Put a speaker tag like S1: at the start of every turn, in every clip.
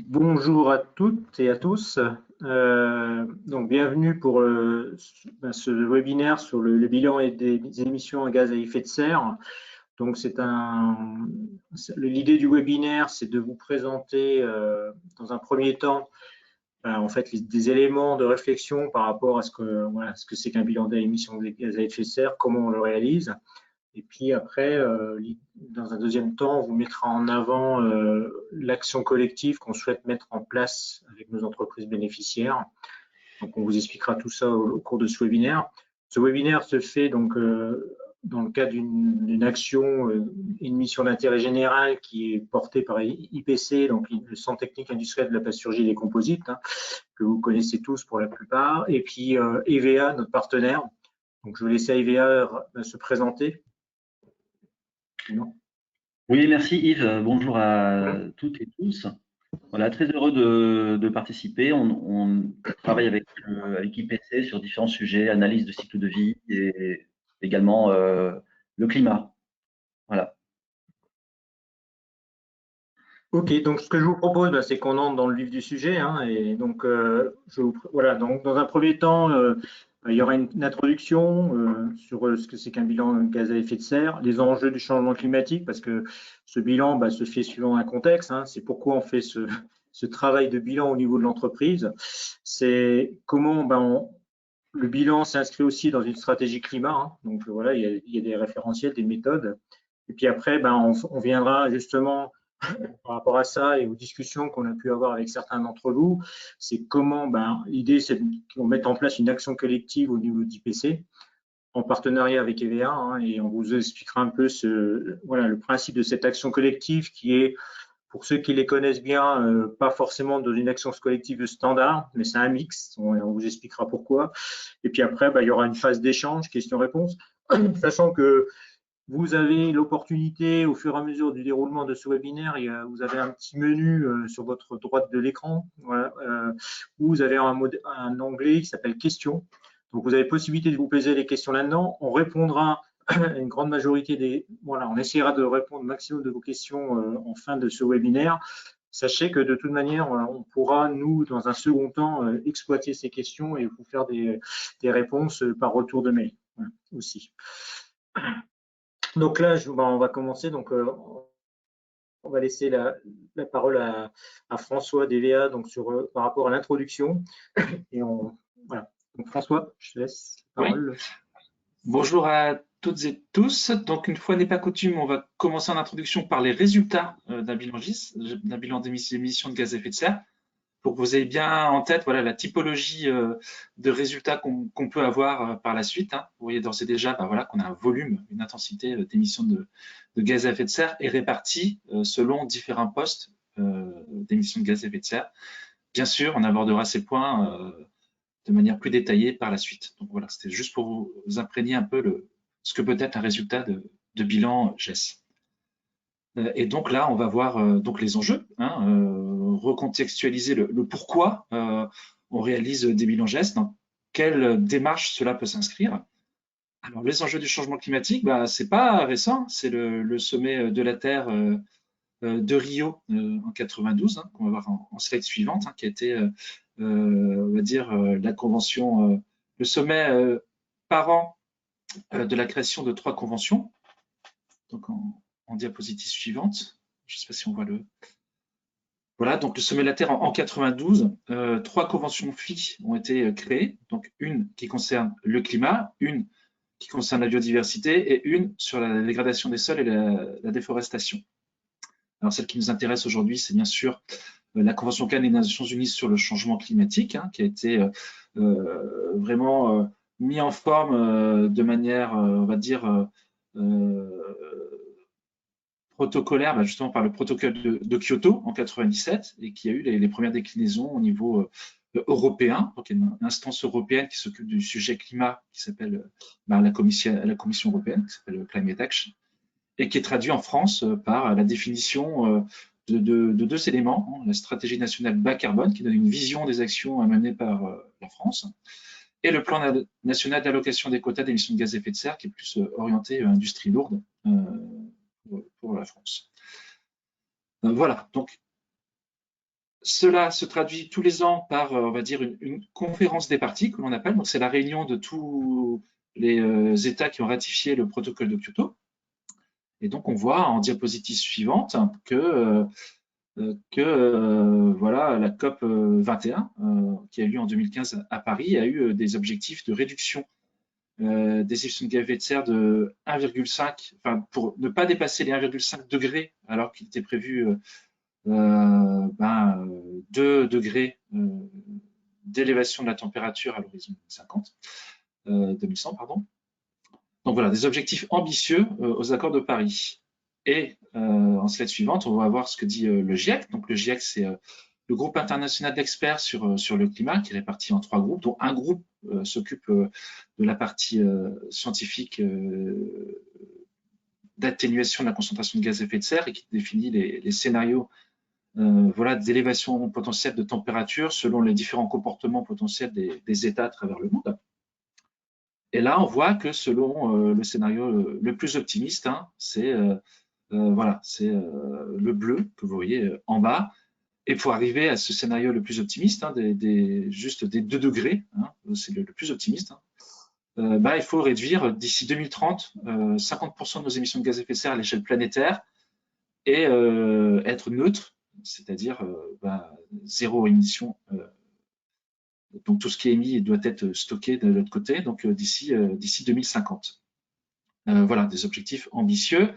S1: Bonjour à toutes et à tous. Donc, bienvenue pour ce webinaire sur le bilan et des émissions à gaz à effet de serre. Donc, l'idée du webinaire, c'est de vous présenter dans un premier temps en fait des éléments de réflexion par rapport à ce que c'est qu'un bilan d'émissions de gaz à effet de serre, comment on le réalise. Et puis après, dans un deuxième temps, on vous mettra en avant l'action collective qu'on souhaite mettre en place avec nos entreprises bénéficiaires. Donc, on vous expliquera tout ça au cours de ce webinaire. Ce webinaire se fait donc dans le cadre d'une action, une mission d'intérêt général qui est portée par IPC, donc le Centre technique industriel de la plasturgie et des composites, que vous connaissez tous pour la plupart, et puis EVA, notre partenaire. Donc, je vais laisser EVA se présenter.
S2: Non. Oui, merci Yves. Bonjour à toutes et tous. Voilà, très heureux de participer. On travaille avec IPC sur différents sujets, analyse de cycle de vie et également le climat. Voilà.
S1: Ok, donc ce que je vous propose, c'est qu'on entre dans le vif du sujet. Et donc, voilà, donc dans un premier temps, il y aura une introduction sur ce que c'est qu'un bilan gaz à effet de serre, les enjeux du changement climatique, parce que ce bilan se fait suivant un contexte. C'est pourquoi on fait ce travail de bilan au niveau de l'entreprise. C'est comment le bilan s'inscrit aussi dans une stratégie climat. Donc voilà, il y a des référentiels, des méthodes. Et puis après, on viendra justement par rapport à ça et aux discussions qu'on a pu avoir avec certains d'entre vous, c'est comment, l'idée c'est qu'on mette en place une action collective au niveau d'IPC en partenariat avec EVA, et on vous expliquera un peu le principe de cette action collective qui est, pour ceux qui les connaissent bien, pas forcément dans une action collective standard, mais c'est un mix, on vous expliquera pourquoi. Et puis après, il y aura une phase d'échange, questions-réponses, sachant que vous avez l'opportunité, au fur et à mesure du déroulement de ce webinaire, vous avez un petit menu sur votre droite de l'écran, où vous avez un onglet qui s'appelle questions. Donc, vous avez possibilité de vous poser les questions là-dedans. On répondra à une grande majorité on essaiera de répondre au maximum de vos questions en fin de ce webinaire. Sachez que de toute manière, on pourra, nous, dans un second temps, exploiter ces questions et vous faire des réponses par retour de mail aussi. Donc là, on va commencer. Donc, on va laisser la parole à François d'EVA par rapport à l'introduction. Et voilà. Donc, François, je te laisse la parole.
S3: Oui. Bonjour à toutes et tous. Donc, une fois n'est pas coutume, on va commencer en introduction par les résultats d'un bilan d'émissions de gaz à effet de serre, pour que vous ayez bien en tête la typologie de résultats qu'on peut avoir par la suite. Vous voyez d'ores et déjà qu'on a un volume, une intensité d'émissions de gaz à effet de serre est répartie selon différents postes d'émissions de gaz à effet de serre. Bien sûr, on abordera ces points de manière plus détaillée par la suite. Donc voilà, c'était juste pour vous imprégner un peu ce que peut être un résultat de bilan GES. Et donc là, on va voir donc les enjeux, recontextualiser le pourquoi on réalise des bilans GES, dans quelle démarche cela peut s'inscrire. Alors, les enjeux du changement climatique, c'est pas récent, c'est le sommet de la Terre de Rio en 92, qu'on va voir en slide suivante, qui a été, on va dire, la convention, le sommet par an de la création de 3 conventions. Donc, en diapositive suivante, je ne sais pas si on voit le... Voilà, donc le sommet de la Terre en 92, 3 conventions FI ont été créées, donc une qui concerne le climat, une qui concerne la biodiversité et une sur la dégradation des sols et la déforestation. Alors celle qui nous intéresse aujourd'hui, c'est bien sûr la Convention cadre des Nations Unies sur le changement climatique, qui a été vraiment mis en forme de manière, on va dire, protocolaire, justement par le protocole de Kyoto en 97, et qui a eu les premières déclinaisons au niveau européen, donc il y a une instance européenne qui s'occupe du sujet climat qui s'appelle la Commission européenne, qui s'appelle Climate Action. et qui est traduit en France par la définition de 2 éléments, la stratégie nationale bas carbone qui donne une vision des actions à mener par la France, et le plan national d'allocation des quotas d'émissions de gaz à effet de serre qui est plus orienté industrie lourde pour la France. Voilà, donc cela se traduit tous les ans par, on va dire, une conférence des parties que l'on appelle. Donc, c'est la réunion de tous les États qui ont ratifié le protocole de Kyoto. Et donc, on voit en diapositive suivante que voilà, la COP 21, qui a eu lieu en 2015 à Paris, a eu des objectifs de réduction des émissions de gaz à effet de serre de 1,5, enfin, pour ne pas dépasser les 1,5 degrés, alors qu'il était prévu 2 degrés d'élévation de la température à l'horizon 2100, pardon. Donc voilà, des objectifs ambitieux aux accords de Paris. Et en slide suivante, on va voir ce que dit le GIEC. Donc le GIEC, c'est le groupe international d'experts sur le climat, qui est réparti en 3 groupes, dont un groupe s'occupe de la partie scientifique d'atténuation de la concentration de gaz à effet de serre et qui définit les scénarios voilà, d'élévation potentielle de température selon les différents comportements potentiels des États à travers le monde. Et là, on voit que selon le scénario le plus optimiste, hein, c'est voilà, c'est le bleu que vous voyez en bas. Et pour arriver à ce scénario le plus optimiste, hein, juste des 2 degrés, hein, c'est le plus optimiste, hein, il faut réduire d'ici 2030 50% de nos émissions de gaz à effet de serre à l'échelle planétaire et être neutre, c'est-à-dire 0 émission. Donc tout ce qui est émis doit être stocké de l'autre côté, donc d'ici 2050. Voilà, des objectifs ambitieux.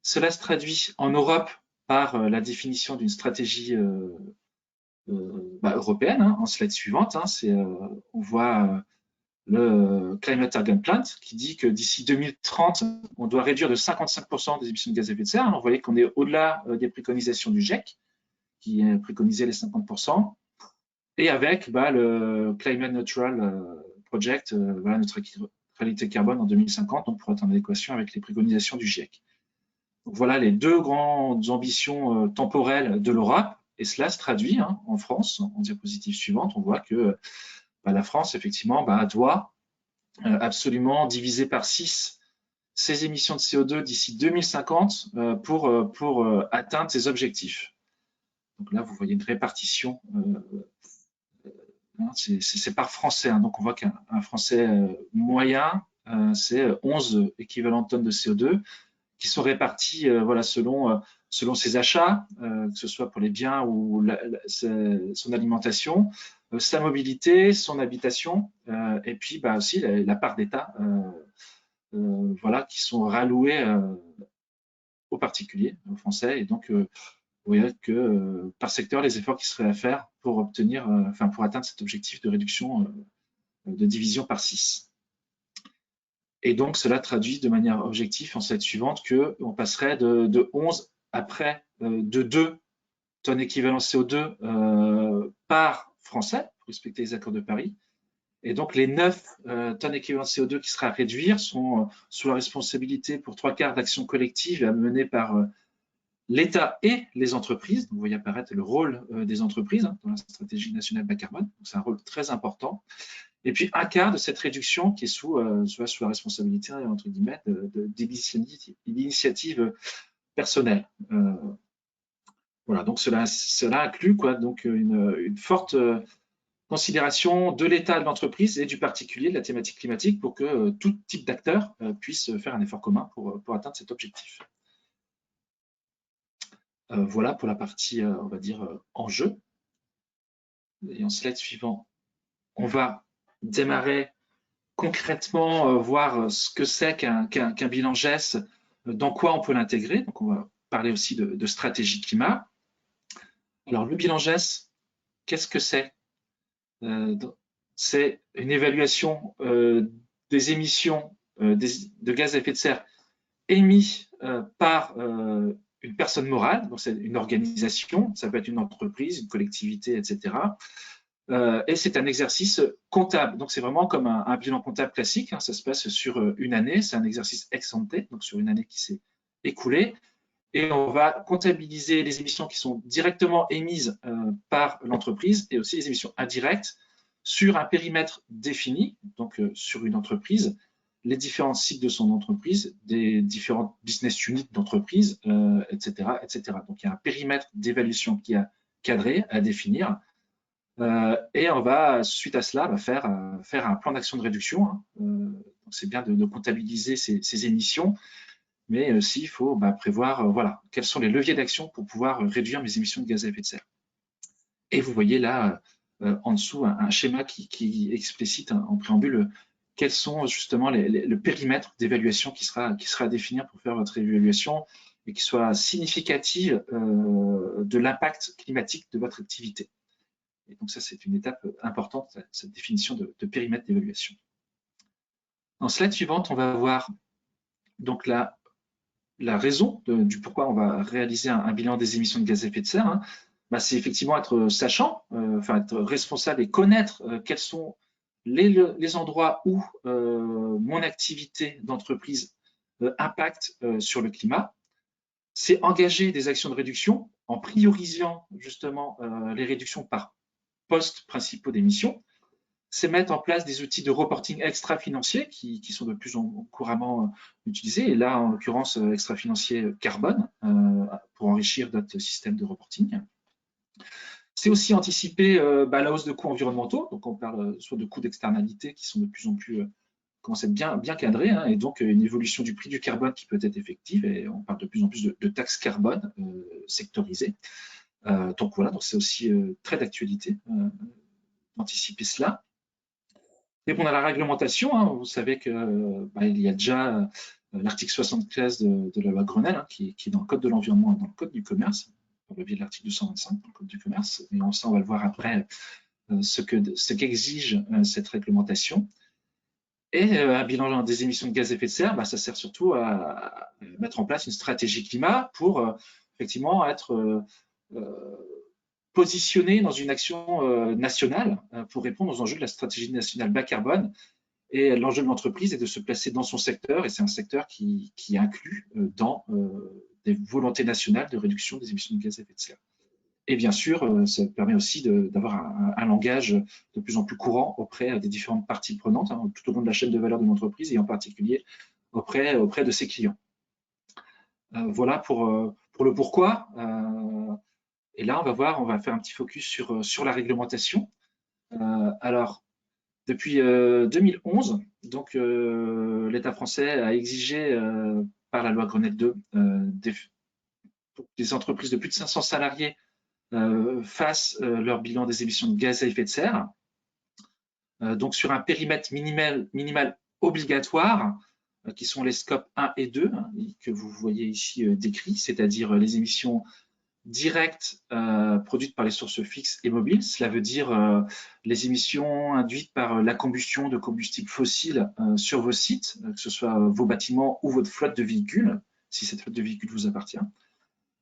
S3: Cela se traduit en Europe par la définition d'une stratégie européenne, hein, en slide suivante. Hein, on voit le Climate Target Plan qui dit que d'ici 2030, on doit réduire de 55% des émissions de gaz à effet de serre. Alors, vous voyez qu'on est au-delà des préconisations du GIEC, qui préconisait les 50%, et avec le Climate Neutral Project, voilà, neutralité carbone en 2050, donc pour être en adéquation avec les préconisations du GIEC. Donc, voilà les 2 grandes ambitions temporelles de l'Europe, et cela se traduit hein, en France. En diapositive suivante, on voit que la France, effectivement, doit absolument diviser par 6 ses émissions de CO2 d'ici 2050 pour atteindre ses objectifs. Donc là, vous voyez une répartition, c'est par Français. Hein, donc on voit qu'un Français moyen, c'est 11 équivalents de tonnes de CO2 qui sont répartis voilà, selon ses achats, que ce soit pour les biens ou son alimentation, sa mobilité, son habitation, et puis aussi la part d'État voilà, qui sont ralloués aux particuliers, aux Français. Et donc, vous voyez que par secteur, les efforts qui seraient à faire pour obtenir, pour atteindre cet objectif de réduction de division par 6. Et donc, cela traduit de manière objective en slide suivante qu'on passerait de 11 après de 2 tonnes équivalent CO2 par Français, pour respecter les accords de Paris. Et donc, les 9 tonnes équivalent CO2 qui seraient à réduire sont sous la responsabilité pour 3/4 d'actions collectives à mener par l'État et les entreprises. Donc, vous voyez apparaître le rôle des entreprises hein, dans la stratégie nationale bas carbone. C'est un rôle très important. Et puis, 1/4 de cette réduction qui est sous la responsabilité, entre guillemets, d'initiatives personnelles. Voilà, donc cela inclut donc une forte considération de l'État, de l'entreprise et du particulier de la thématique climatique pour que tout type d'acteurs puisse faire un effort commun pour atteindre cet objectif. Voilà pour la partie, on va dire, enjeu. Et en slide suivant, on va démarrer concrètement, voir ce que c'est qu'un bilan GES, dans quoi on peut l'intégrer. Donc, on va parler aussi de stratégie climat. Alors, le bilan GES, qu'est-ce que c'est? C'est une évaluation des émissions de gaz à effet de serre émis par une personne morale, donc c'est une organisation, ça peut être une entreprise, une collectivité, etc. Et c'est un exercice comptable, donc c'est vraiment comme un bilan comptable classique, hein, ça se passe sur une année, c'est un exercice ex ante, donc sur une année qui s'est écoulée. Et on va comptabiliser les émissions qui sont directement émises par l'entreprise et aussi les émissions indirectes sur un périmètre défini, donc sur une entreprise, les différents sites de son entreprise, des différentes business units d'entreprise, etc., etc. Donc, il y a un périmètre d'évaluation qui est cadré à définir. Et on va, suite à cela, faire un plan d'action de réduction. Hein. Donc, c'est bien de comptabiliser ces émissions, mais aussi il faut prévoir voilà, quels sont les leviers d'action pour pouvoir réduire mes émissions de gaz à effet de serre. Et vous voyez là, en dessous, un schéma qui explicite en préambule quels sont justement le périmètre d'évaluation qui sera à définir pour faire votre évaluation et qui soit significative de l'impact climatique de votre activité. Et donc ça, c'est une étape importante, cette définition de périmètre d'évaluation. En slide suivante, on va voir donc la raison du pourquoi on va réaliser un bilan des émissions de gaz à effet de serre. Hein. C'est effectivement être sachant, être responsable et connaître quels sont les endroits où mon activité d'entreprise impacte sur le climat. C'est engager des actions de réduction en priorisant justement les réductions par postes principaux d'émissions. C'est mettre en place des outils de reporting extra-financiers qui sont de plus en plus couramment utilisés, et là, en l'occurrence, extra-financier carbone, pour enrichir notre système de reporting. C'est aussi anticiper la hausse de coûts environnementaux, donc on parle soit de coûts d'externalité qui sont de plus en plus commencent à être bien cadrés, hein, et donc une évolution du prix du carbone qui peut être effective, et on parle de plus en plus de taxes carbone sectorisées. Donc voilà, donc c'est aussi très d'actualité d'anticiper cela. Répondre à la réglementation, hein, vous savez qu'il y a déjà l'article 73 de la loi Grenelle, hein, qui est dans le Code de l'environnement et dans le Code du commerce, par le biais de l'article 225 dans le Code du commerce. Et ça, on va le voir après, ce qu'exige cette réglementation. Et un bilan des émissions de gaz à effet de serre, ça sert surtout à mettre en place une stratégie climat pour effectivement être positionné dans une action nationale pour répondre aux enjeux de la stratégie nationale bas carbone. Et l'enjeu de l'entreprise est de se placer dans son secteur, et c'est un secteur qui inclut dans des volontés nationales de réduction des émissions de gaz à effet de serre. Et bien sûr, ça permet aussi d'avoir un langage de plus en plus courant auprès des différentes parties prenantes, hein, tout au long de la chaîne de valeur de l'entreprise, et en particulier auprès de ses clients. Voilà pour le pourquoi. Et là, on va faire un petit focus sur la réglementation. Alors, depuis 2011, donc l'État français a exigé par la loi Grenelle 2 des entreprises de plus de 500 salariés fassent leur bilan des émissions de gaz à effet de serre. Donc sur un périmètre minimal obligatoire, qui sont les scopes 1 et 2, hein, que vous voyez ici décrits, c'est-à-dire les émissions directes produites par les sources fixes et mobiles. Cela veut dire les émissions induites par la combustion de combustibles fossiles sur vos sites, que ce soit vos bâtiments ou votre flotte de véhicules, si cette flotte de véhicules vous appartient.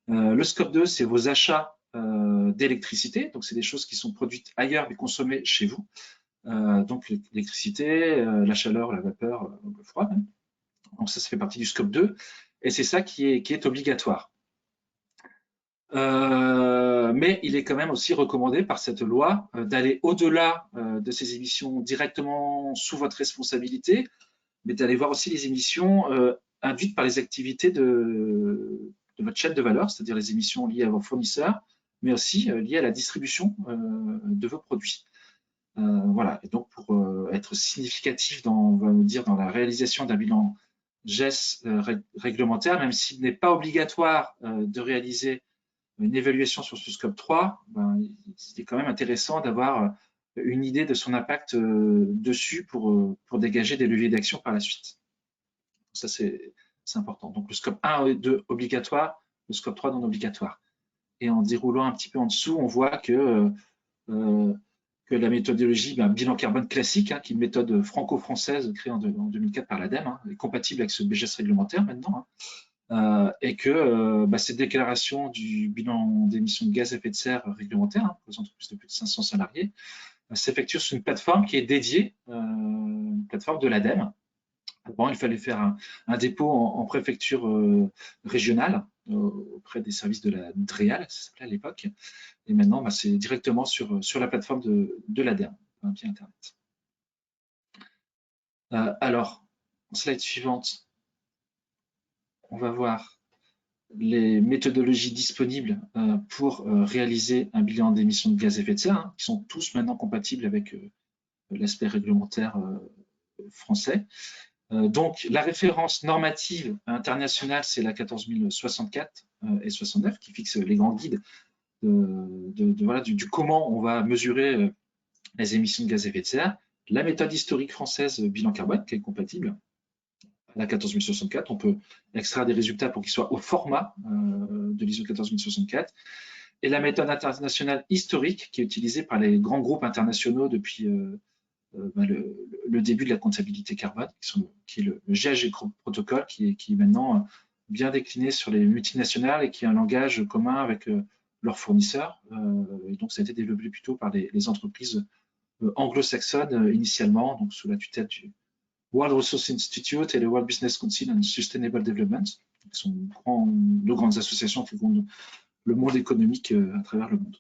S3: Le scope 2, c'est vos achats d'électricité, donc c'est des choses qui sont produites ailleurs mais consommées chez vous. Donc l'électricité, la chaleur, la vapeur, le froid même. Donc ça fait partie du scope 2, et c'est ça qui est obligatoire. Mais il est quand même aussi recommandé par cette loi d'aller au-delà de ces émissions directement sous votre responsabilité, mais d'aller voir aussi les émissions induites par les activités de votre chaîne de valeur, c'est-à-dire les émissions liées à vos fournisseurs, mais aussi liées à la distribution de vos produits. Voilà, et donc pour être significatif on va dire, dans la réalisation d'un bilan GES réglementaire, même s'il n'est pas obligatoire de réaliser une évaluation sur ce scope 3, c'est quand même intéressant d'avoir une idée de son impact dessus pour dégager des leviers d'action par la suite. Ça, c'est important. Donc, le scope 1 et 2 obligatoire, le scope 3 non obligatoire. Et en déroulant un petit peu en dessous, on voit que la méthodologie bilan carbone classique, hein, qui est une méthode franco-française créée en 2004 par l'ADEME, hein, est compatible avec ce BGS réglementaire maintenant, hein, et que cette déclaration du bilan d'émissions de gaz à effet de serre réglementaire pour les entreprises de plus de 500 salariés s'effectue sur une plateforme qui est dédiée, une plateforme de l'ADEME, Avant, il fallait faire un dépôt en préfecture régionale auprès des services de la DREAL, ça s'appelait à l'époque. Et maintenant, bah, c'est directement sur la plateforme de l'ADEME, via Internet. Alors, slide suivante, on va voir les méthodologies disponibles pour réaliser un bilan d'émissions de gaz à effet de serre, qui sont tous maintenant compatibles avec l'aspect réglementaire français. Donc, la référence normative internationale, c'est la 14064 et 69, qui fixe les grands guides voilà, du comment on va mesurer les émissions de gaz à effet de serre. La méthode historique française bilan carbone, qui est compatible à la 14064. On peut extraire des résultats pour qu'ils soient au format de l'ISO 14064. Et la méthode internationale historique, qui est utilisée par les grands groupes internationaux depuis le début de la comptabilité carbone, qui est le GHG protocole, qui est maintenant bien décliné sur les multinationales et qui a un langage commun avec leurs fournisseurs. Et donc, ça a été développé plutôt par les entreprises anglo-saxonnes initialement, donc sous la tutelle du World Resources Institute et le World Business Council on Sustainable Development, qui sont deux grandes associations qui font le monde économique à travers le monde.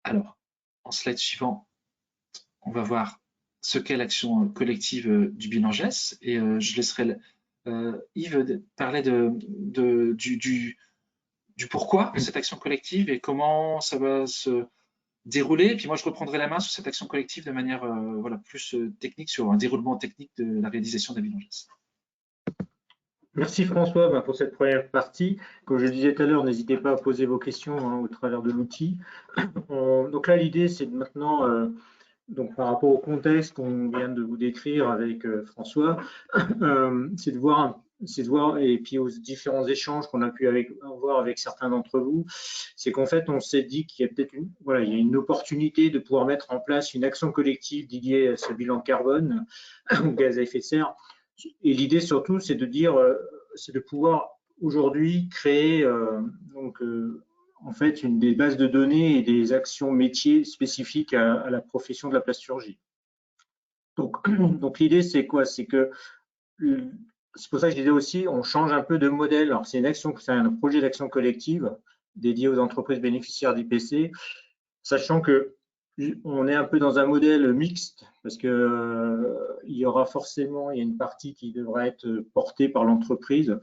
S3: Alors, en slide suivant, on va voir ce qu'est l'action collective du bilan GES, et je laisserai Yves parler du pourquoi de cette action collective et comment ça va se dérouler. Et puis moi, je reprendrai la main sur cette action collective de manière voilà, plus technique, sur un déroulement technique de la réalisation d'un bilan GES.
S1: Merci François pour cette première partie. Comme je le disais tout à l'heure, n'hésitez pas à poser vos questions au travers de l'outil. Donc là, l'idée, c'est de maintenant, donc par rapport au contexte qu'on vient de vous décrire avec François, c'est de voir, et puis aux différents échanges qu'on a pu avoir avec certains d'entre vous, c'est qu'en fait, on s'est dit qu'il y a peut-être il y a une opportunité de pouvoir mettre en place une action collective dédiée à ce bilan carbone, au gaz à effet de serre. Et l'idée surtout, c'est de dire, c'est de pouvoir aujourd'hui créer en fait des bases de données et des actions métiers spécifiques à la profession de la plasturgie. Donc l'idée, c'est quoi? C'est que c'est pour ça que je disais aussi, on change un peu de modèle. Alors c'est un projet d'action collective dédié aux entreprises bénéficiaires d'IPC, sachant que on est un peu dans un modèle mixte parce que il y a une partie qui devra être portée par l'entreprise.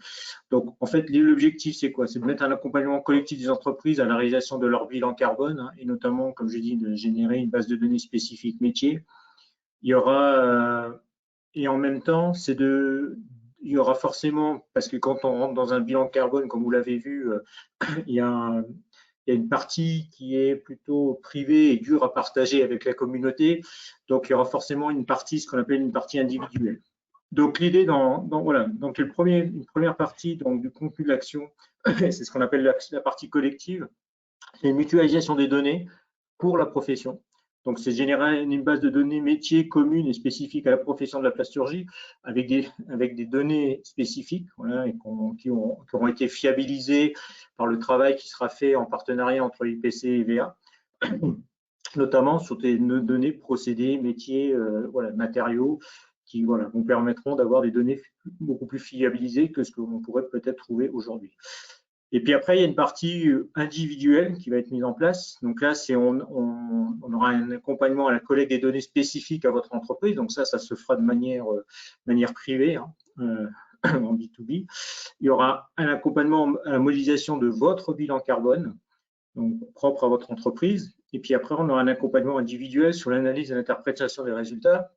S1: Donc, en fait, l'objectif, c'est quoi? C'est de mettre un accompagnement collectif des entreprises à la réalisation de leur bilan carbone, et notamment, comme je dis, de générer une base de données spécifique métier. Il y aura, et en même temps, il y aura forcément, parce que quand on rentre dans un bilan carbone, comme vous l'avez vu, il y a une partie qui est plutôt privée et dure à partager avec la communauté. Donc, il y aura forcément une partie, ce qu'on appelle une partie individuelle. Donc, l'idée voilà, donc une première partie donc, du contenu de l'action, c'est ce qu'on appelle la partie collective, c'est une mutualisation des données pour la profession. Donc, c'est générer une base de données métiers commune et spécifique à la profession de la plasturgie avec des données spécifiques voilà, et qui auront été fiabilisées par le travail qui sera fait en partenariat entre IPC et VA, notamment sur des données, procédés, métiers, voilà, matériaux qui voilà, vous permettront d'avoir des données beaucoup plus fiabilisées que ce que l'on pourrait peut-être trouver aujourd'hui. Et puis après, il y a une partie individuelle qui va être mise en place. Donc là, on aura un accompagnement à la collecte des données spécifiques à votre entreprise. Donc ça se fera de manière privée, en B2B. Il y aura un accompagnement à la modélisation de votre bilan carbone, donc propre à votre entreprise. Et puis après, on aura un accompagnement individuel sur l'analyse et l'interprétation des résultats.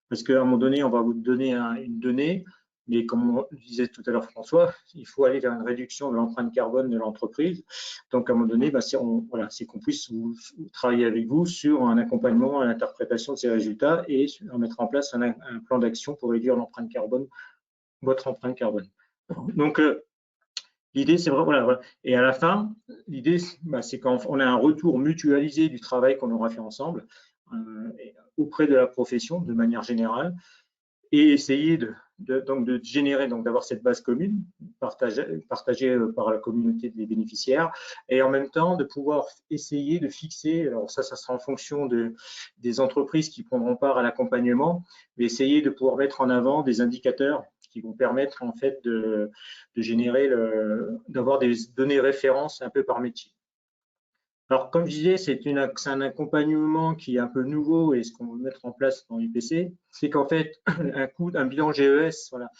S1: Parce qu'à un moment donné, on va vous donner une donnée, mais comme on disait tout à l'heure François, il faut aller vers une réduction de l'empreinte carbone de l'entreprise. Donc à un moment donné, c'est qu'on puisse travailler avec vous sur un accompagnement à l'interprétation de ces résultats et mettre en place un plan d'action pour réduire l'empreinte carbone, votre empreinte carbone. Donc l'idée, c'est voilà. Et à la fin, l'idée, c'est qu'on a un retour mutualisé du travail qu'on aura fait ensemble auprès de la profession de manière générale, et essayer de générer, donc d'avoir cette base commune partagée par la communauté des bénéficiaires, et en même temps de pouvoir essayer de fixer, alors ça sera en fonction des entreprises qui prendront part à l'accompagnement, mais essayer de pouvoir mettre en avant des indicateurs qui vont permettre en fait de générer, d'avoir des données références un peu par métier. Alors, comme je disais, c'est un accompagnement qui est un peu nouveau, et ce qu'on veut mettre en place dans l'UPC, c'est qu'en fait, un bilan GES, voilà,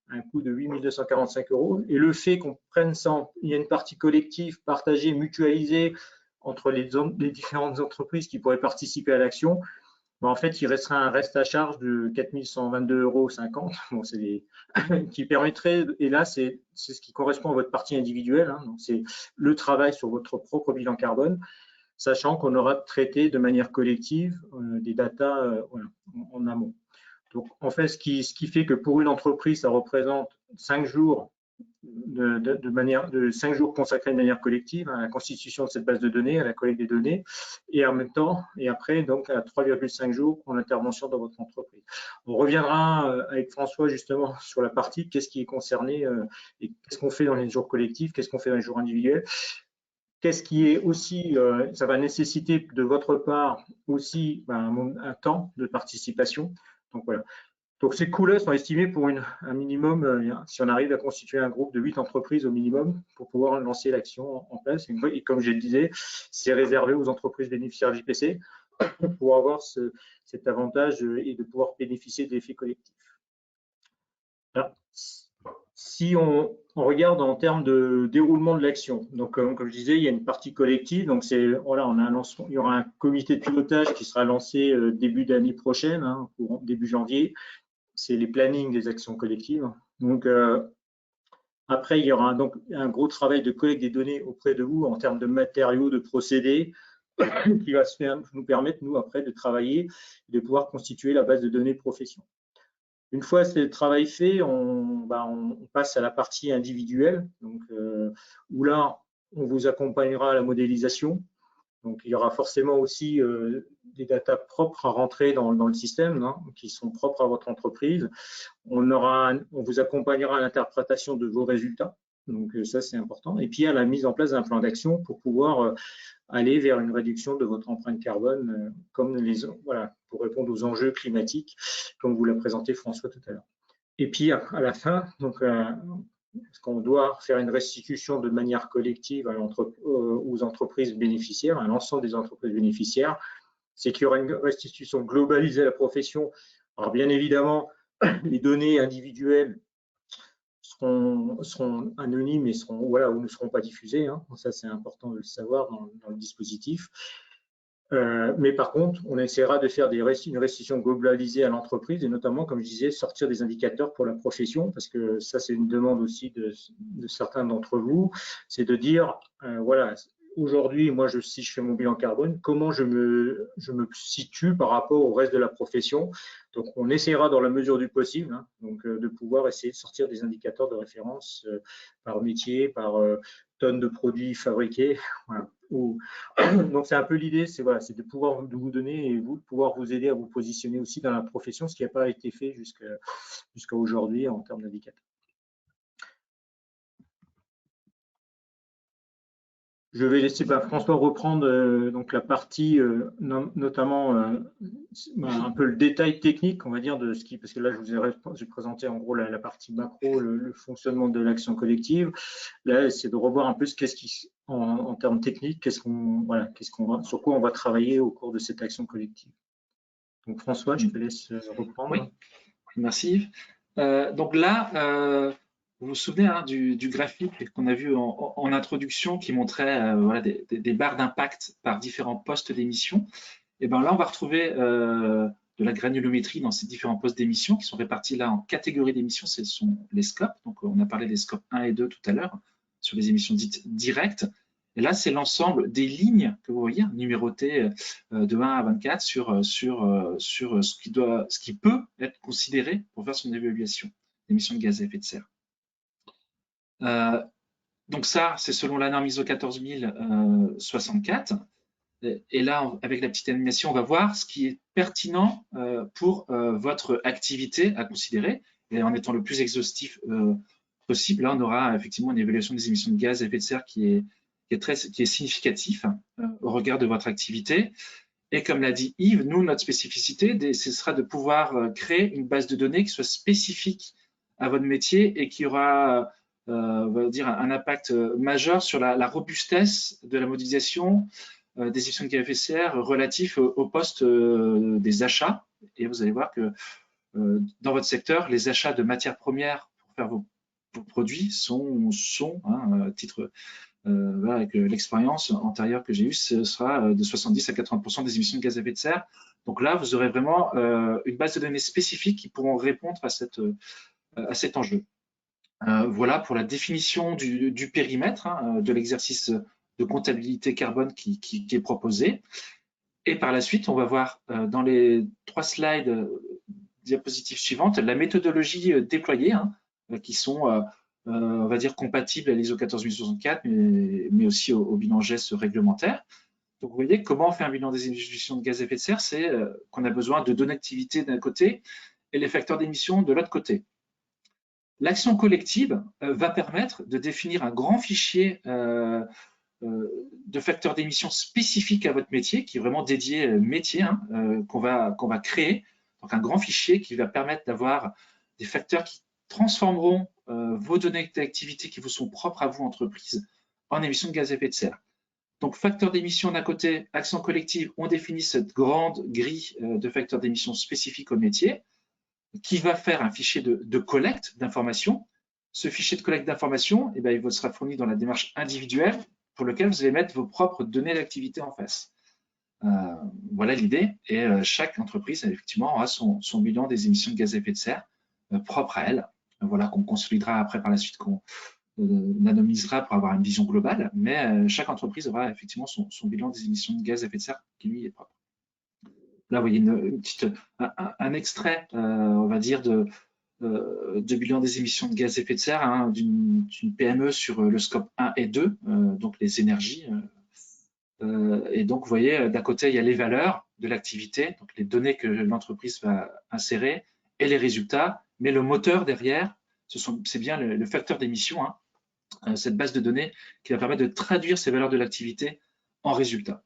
S1: un coût de 8 245 €, et le fait qu'on prenne ça, il y a une partie collective, partagée, mutualisée entre les différentes entreprises qui pourraient participer à l'action, en fait, il restera un reste à charge de 4 122,50 €. Bon, qui permettrait, et là, c'est ce qui correspond à votre partie individuelle, hein, donc c'est le travail sur votre propre bilan carbone, sachant qu'on aura traité de manière collective des datas voilà, en amont. Donc, en fait, ce qui fait que pour une entreprise, ça représente 5 jours de 5 jours consacrés de manière collective à la constitution de cette base de données, à la collecte des données, et en même temps, et après, donc à 3,5 jours en intervention dans votre entreprise. On reviendra avec François justement sur la partie qu'est-ce qui est concerné et qu'est-ce qu'on fait dans les jours collectifs, qu'est-ce qu'on fait dans les jours individuels. Qu'est-ce qui est aussi, ça va nécessiter de votre part aussi un temps de participation. Donc voilà. Donc ces coûts-là sont estimés pour un minimum, si on arrive à constituer un groupe de 8 entreprises au minimum pour pouvoir lancer l'action en place. Et comme je le disais, c'est réservé aux entreprises bénéficiaires de l'IPC pour avoir cet avantage et de pouvoir bénéficier de l'effet collectif. Alors, si on regarde en termes de déroulement de l'action, donc comme je disais, il y a une partie collective, donc voilà, il y aura un comité de pilotage qui sera lancé début d'année prochaine, hein, début janvier. C'est les plannings des actions collectives. Donc, après, il y aura donc un gros travail de collecte des données auprès de vous en termes de matériaux, de procédés, qui va nous permettre, nous, après, de travailler et de pouvoir constituer la base de données de profession. Une fois ce travail fait, on passe à la partie individuelle, donc, où là, on vous accompagnera à la modélisation. Donc, il y aura forcément aussi des datas propres à rentrer dans le système, hein, qui sont propres à votre entreprise. On vous accompagnera à l'interprétation de vos résultats. Donc, ça, c'est important. Et puis, à la mise en place d'un plan d'action pour pouvoir aller vers une réduction de votre empreinte carbone, voilà, pour répondre aux enjeux climatiques, comme vous l'a présenté François tout à l'heure. Et puis, à la fin, donc, parce qu'on doit faire une restitution de manière collective aux entreprises bénéficiaires, à l'ensemble des entreprises bénéficiaires, c'est qu'il y aura une restitution globalisée à la profession. Alors bien évidemment, les données individuelles seront anonymes et ou ne seront pas diffusées, hein. Ça, c'est important de le savoir dans le dispositif. Mais par contre, on essaiera de faire une restitution globalisée à l'entreprise et notamment, comme je disais, sortir des indicateurs pour la profession, parce que ça, c'est une demande aussi de certains d'entre vous, c'est de dire, voilà, aujourd'hui, moi, si je fais mon bilan carbone, comment je me situe par rapport au reste de la profession. Donc, on essaiera dans la mesure du possible, hein, donc, de pouvoir essayer de sortir des indicateurs de référence par métier, par tonnes de produits fabriqués. Voilà. Donc, c'est un peu l'idée, c'est de pouvoir vous donner et de pouvoir vous aider à vous positionner aussi dans la profession, ce qui n'a pas été fait jusqu'à aujourd'hui en termes d'indicateurs. Je vais laisser François reprendre donc la partie, notamment un peu le détail technique, on va dire, parce que là, j'ai présenté en gros la partie macro, le fonctionnement de l'action collective. Là, c'est de revoir un peu en termes techniques, sur quoi on va travailler au cours de cette action collective. Donc François, je te laisse reprendre.
S3: Oui, merci Yves. Donc là, vous vous souvenez du graphique qu'on a vu en introduction qui montrait voilà, des barres d'impact par différents postes d'émission. Et bien là, on va retrouver de la granulométrie dans ces différents postes d'émission qui sont répartis là en catégories d'émissions. Ce sont les scopes. Donc, on a parlé des scopes 1 et 2 tout à l'heure sur les émissions dites directes. Et là, c'est l'ensemble des lignes que vous voyez numérotées de 1 à 24 sur ce qui peut être considéré pour faire son évaluation d'émissions de gaz à effet de serre. Donc ça, c'est selon la norme ISO 14064. Et là, avec la petite animation, on va voir ce qui est pertinent pour votre activité à considérer. et en étant le plus exhaustif possible, là, on aura effectivement une évaluation des émissions de gaz à effet de serre qui est significatif au regard de votre activité. Et comme l'a dit Yves, nous, notre spécificité, ce sera de pouvoir créer une base de données qui soit spécifique à votre métier et qui aura, on va dire, un impact majeur sur la robustesse de la modélisation des émissions de gaz à effet de serre relatifs au poste des achats. Et vous allez voir que dans votre secteur, les achats de matières premières pour faire vos produits sont à titre voilà, avec l'expérience antérieure que j'ai eue, ce sera de 70 à 80% des émissions de gaz à effet de serre. Donc là, vous aurez vraiment une base de données spécifique qui pourront répondre à cet enjeu. Voilà pour la définition du périmètre de l'exercice de comptabilité carbone qui est proposé. Et par la suite, on va voir dans les 3 slides diapositives suivantes la méthodologie déployée qui sont on va dire compatibles à l'ISO 14064, mais aussi au bilan GES réglementaire. Donc, vous voyez comment on fait un bilan des émissions de gaz à effet de serre, c'est qu'on a besoin de données d'activité d'un côté et les facteurs d'émission de l'autre côté. L'action collective va permettre de définir un grand fichier de facteurs d'émission spécifiques à votre métier, qui est vraiment dédié métier, qu'on va créer. Donc, un grand fichier qui va permettre d'avoir des facteurs qui transformeront vos données d'activité qui vous sont propres à vous, entreprise, en émissions de gaz à effet de serre. Donc, facteurs d'émission d'un côté, action collective, on définit cette grande grille de facteurs d'émission spécifiques au métier, qui va faire un fichier de collecte d'informations. Ce fichier de collecte d'informations, il sera fourni dans la démarche individuelle pour lequel vous allez mettre vos propres données d'activité en face. Voilà l'idée. Et chaque entreprise, effectivement, aura son bilan des émissions de gaz à effet de serre propre à elle. Voilà, qu'on consolidera après par la suite, qu'on anonymisera pour avoir une vision globale. Mais chaque entreprise aura effectivement son bilan des émissions de gaz à effet de serre qui lui est propre. Là, vous voyez un extrait, on va dire, de bilan des émissions de gaz à effet de serre d'une PME sur le scope 1 et 2, donc les énergies. Et donc, vous voyez, d'un côté, il y a les valeurs de l'activité, donc les données que l'entreprise va insérer et les résultats, mais le moteur derrière, c'est bien le facteur d'émission, cette base de données qui va permettre de traduire ces valeurs de l'activité en résultats.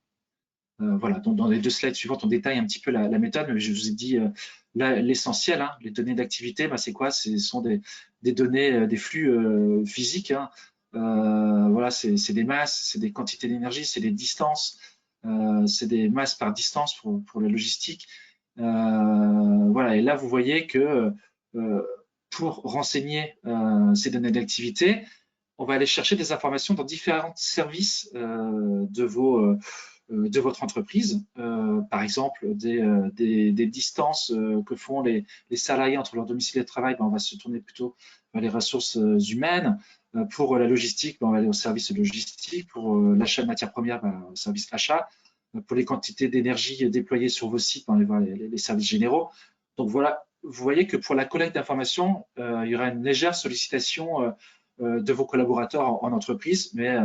S3: Voilà, donc dans les 2 slides suivantes, on détaille un petit peu la méthode, mais je vous ai dit là l'essentiel, les données d'activité, c'est quoi? Ce sont des données, des flux physiques. Voilà, c'est des masses, c'est des quantités d'énergie, c'est des distances, c'est des masses par distance pour la logistique. Voilà, et là, vous voyez que pour renseigner ces données d'activité, on va aller chercher des informations dans différents services de votre entreprise. Par exemple, des distances que font les salariés entre leur domicile et le travail, on va se tourner plutôt vers les ressources humaines. Pour la logistique, on va aller au service logistique. Pour l'achat de matières premières, au service achat. Pour les quantités d'énergie déployées sur vos sites, on va aller voir les services généraux. Donc voilà, vous voyez que pour la collecte d'informations, il y aura une légère sollicitation de vos collaborateurs en entreprise, mais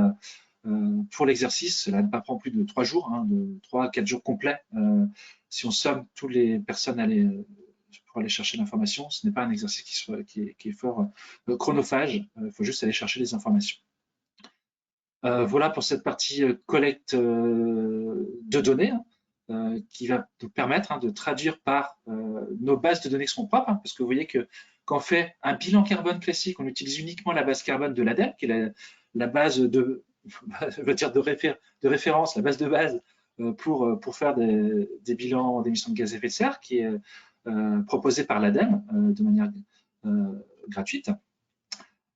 S3: pour l'exercice, cela ne pas prendre plus de 3 jours, de 3 à 4 jours complets. Si on somme toutes les personnes pour aller chercher l'information, ce n'est pas un exercice qui est fort chronophage. Il faut juste aller chercher les informations. Voilà pour cette partie collecte de données qui va nous permettre de traduire par nos bases de données qui sont propres, parce que vous voyez que quand on fait un bilan carbone classique, on utilise uniquement la base carbone de l'ADEME, qui est la base de référence, la base de base pour faire des bilans d'émissions de gaz à effet de serre, qui est proposée par l'ADEME de manière gratuite.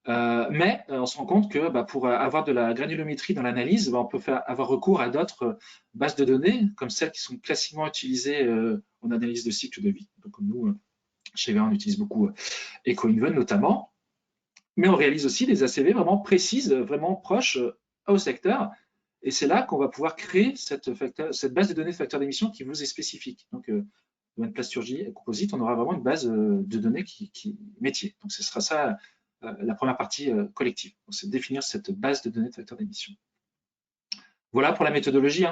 S3: Mais on se rend compte que pour avoir de la granulométrie dans l'analyse, on peut avoir recours à d'autres bases de données, comme celles qui sont classiquement utilisées en analyse de cycle de vie. Donc, comme nous, chez VA, on utilise beaucoup EcoInven notamment. Mais on réalise aussi des ACV vraiment précises, vraiment proches au secteur. Et c'est là qu'on va pouvoir créer cette base de données de facteurs d'émission qui vous est spécifique. Donc, domaine plasturgie et composite, on aura vraiment une base de données qui métier. Donc, ce sera ça la première partie collective. C'est définir cette base de données de facteurs d'émission. Voilà pour la méthodologie.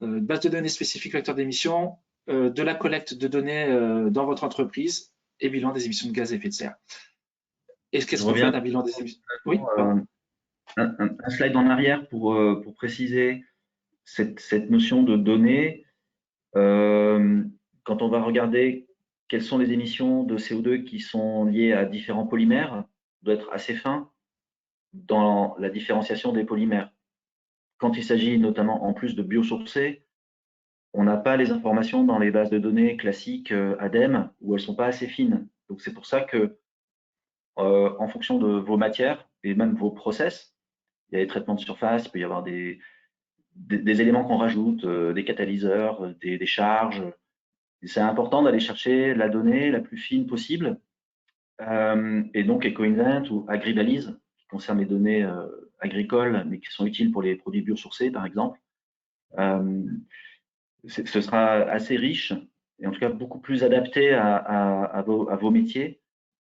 S3: Base de données spécifique facteurs d'émission, de la collecte de données dans votre entreprise et bilan des émissions de gaz à effet de serre. Et qu'est-ce qu'on fait d'un bilan des émissions? Oui,
S2: un slide en arrière pour préciser cette notion de données. Quand on va regarder quelles sont les émissions de CO2 qui sont liées à différents polymères, on doit être assez fin dans la différenciation des polymères. Quand il s'agit notamment en plus de biosourcés, on n'a pas les informations dans les bases de données classiques ADEME où elles ne sont pas assez fines. Donc c'est pour ça que en fonction de vos matières et même vos process, il y a des traitements de surface, il peut y avoir des éléments qu'on rajoute, des catalyseurs, des charges. C'est important d'aller chercher la donnée la plus fine possible. Et donc EcoInvent ou AgriBalise, qui concerne les données agricoles, mais qui sont utiles pour les produits biosourcés, par exemple, ce sera assez riche et en tout cas beaucoup plus adapté à vos métiers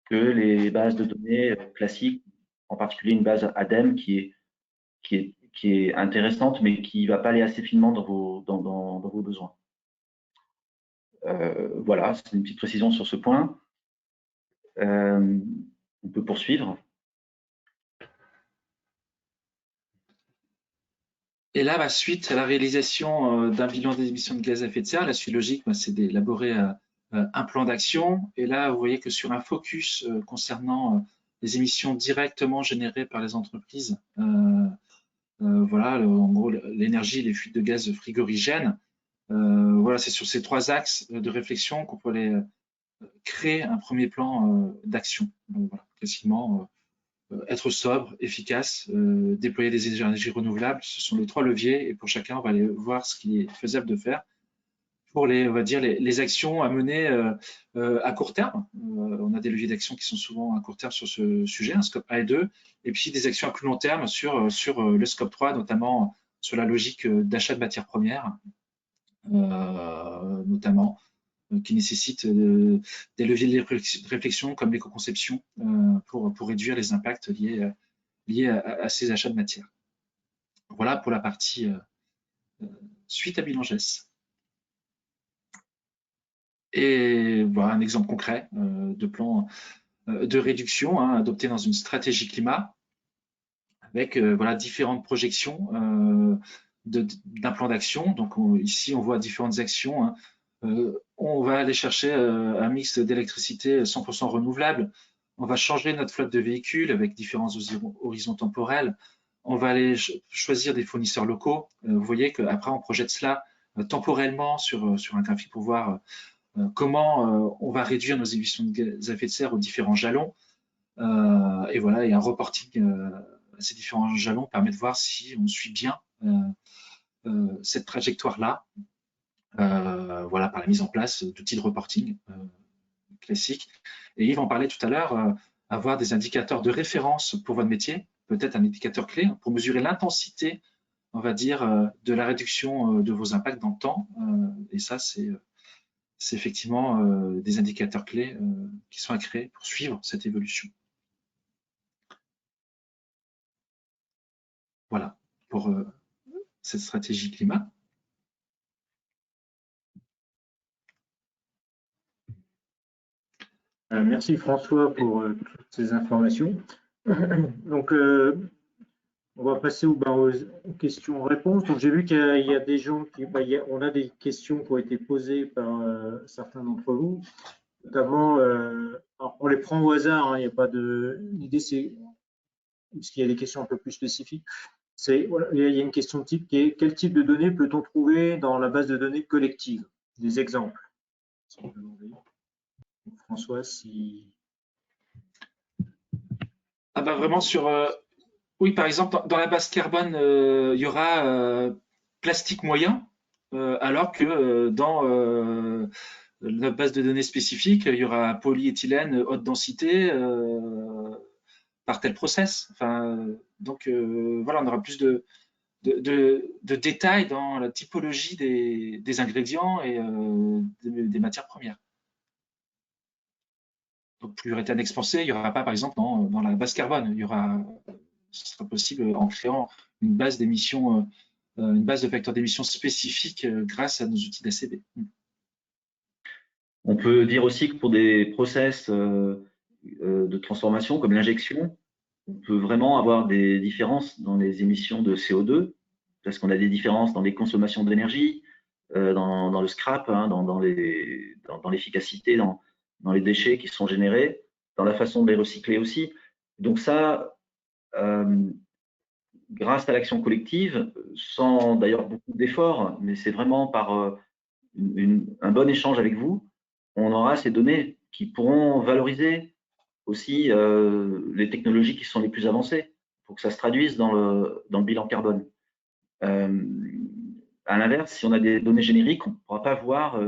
S2: que les bases de données classiques, en particulier une base ADEME qui est intéressante, mais qui ne va pas aller assez finement dans vos besoins. Voilà, c'est une petite précision sur ce point. On peut poursuivre.
S3: Et là, suite à la réalisation d'un bilan des émissions de gaz à effet de serre, la suite logique, c'est d'élaborer un plan d'action. Et là, vous voyez que sur un focus concernant les émissions directement générées par les entreprises, voilà, en gros, l'énergie, les fuites de gaz frigorigènes, voilà, c'est sur ces 3 axes de réflexion qu'on peut aller créer un premier plan d'action. Voilà, classiquement, être sobre, efficace, déployer des énergies renouvelables, ce sont les 3 leviers, et pour chacun, on va aller voir ce qui est faisable de faire pour on va dire, les actions à mener à court terme. On a des leviers d'action qui sont souvent à court terme sur ce sujet, un scope 1 et 2, et puis des actions à plus long terme sur le scope 3, notamment sur la logique d'achat de matières premières, notamment, qui nécessitent des leviers de réflexion comme l'éco-conception pour réduire les impacts liés à ces achats de matières. Voilà pour la partie suite à bilan GES. Et voilà un exemple concret de plan de réduction adopté dans une stratégie climat avec voilà, différentes projections d'un plan d'action. Donc ici, on voit différentes actions. On va aller chercher un mix d'électricité 100% renouvelable. On va changer notre flotte de véhicules avec différents horizons temporels. On va aller choisir des fournisseurs locaux. Vous voyez qu'après, on projette cela temporellement sur un graphique pour voir comment on va réduire nos émissions de gaz à effet de serre aux différents jalons. Et voilà, il y a un reporting à ces différents jalons permet de voir si on suit bien cette trajectoire-là. Voilà, par la mise en place d'outils de reporting classiques. Et Yves en parlait tout à l'heure, avoir des indicateurs de référence pour votre métier, peut-être un indicateur clé pour mesurer l'intensité, on va dire, de la réduction de vos impacts dans le temps. Et ça, c'est effectivement des indicateurs clés qui sont à créer pour suivre cette évolution. Voilà, pour cette stratégie climat.
S1: Merci François pour toutes ces informations. Donc, on va passer aux questions-réponses. Donc, j'ai vu qu'il y a des gens on a des questions qui ont été posées par certains d'entre vous, notamment, alors on les prend au hasard, il n'y a pas de. L'idée, c'est parce qu'il y a des questions un peu plus spécifiques. Voilà, il y a une question de type qui est quel type de données peut-on trouver dans la base de données collective? Des exemples. François, si.
S3: Ah bah vraiment sur. Oui, par exemple, dans la base carbone, il y aura plastique moyen, alors que dans la base de données spécifique, il y aura polyéthylène haute densité par tel process. Enfin, donc voilà, on aura plus de détails dans la typologie des ingrédients et des matières premières. Donc, polyuréthane expansé, il n'y aura pas, par exemple, dans la base carbone. Ce sera possible en créant une base d'émissions, une base de facteurs d'émissions spécifiques grâce à nos outils d'ACD.
S2: On peut dire aussi que pour des process de transformation comme l'injection, on peut vraiment avoir des différences dans les émissions de CO2, parce qu'on a des différences dans les consommations d'énergie, dans le scrap, hein, dans l'efficacité, dans les déchets qui sont générés, dans la façon de les recycler aussi. Donc ça, grâce à l'action collective, sans d'ailleurs beaucoup d'efforts, mais c'est vraiment par un bon échange avec vous, on aura ces données qui pourront valoriser aussi les technologies qui sont les plus avancées pour que ça se traduise dans le bilan carbone. À l'inverse, si on a des données génériques, on ne pourra pas voir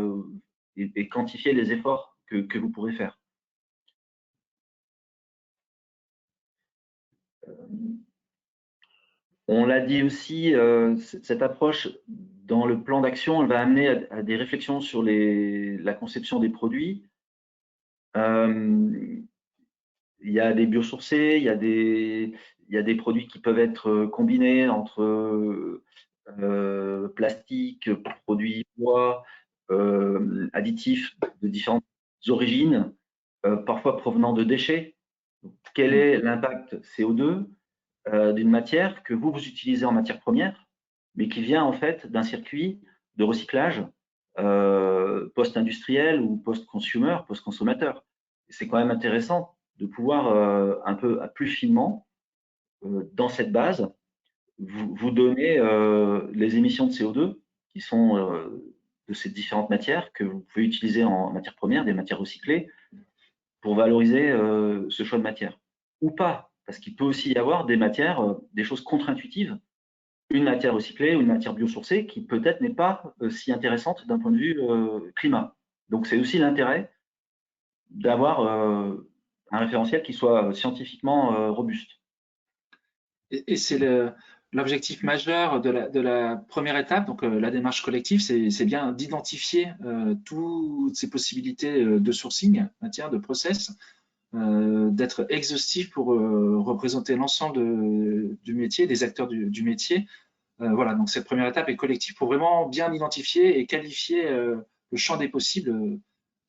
S2: et quantifier les efforts que vous pourrez faire. On l'a dit aussi, cette approche dans le plan d'action, elle va amener à des réflexions sur la conception des produits. Il y a des biosourcés, il y a des produits qui peuvent être combinés entre plastique, produits bois, additifs de différentes origines, parfois provenant de déchets. Quel est l'impact CO2 d'une matière que vous utilisez en matière première, mais qui vient en fait d'un circuit de recyclage post-industriel ou post-consumer, post-consommateur. C'est quand même intéressant de pouvoir un peu plus finement, dans cette base, vous donner les émissions de CO2 qui sont de ces différentes matières que vous pouvez utiliser en matière première, des matières recyclées, pour valoriser ce choix de matière. Ou pas, parce qu'il peut aussi y avoir des matières, des choses contre-intuitives, une matière recyclée ou une matière biosourcée qui peut-être n'est pas si intéressante d'un point de vue climat. Donc c'est aussi l'intérêt d'avoir un référentiel qui soit scientifiquement robuste.
S3: Et c'est l'objectif majeur de la première étape, donc la démarche collective, c'est bien d'identifier toutes ces possibilités de sourcing, matière, de process, d'être exhaustif pour représenter l'ensemble du métier, des acteurs du métier. Voilà, donc cette première étape est collective pour vraiment bien identifier et qualifier le champ des possibles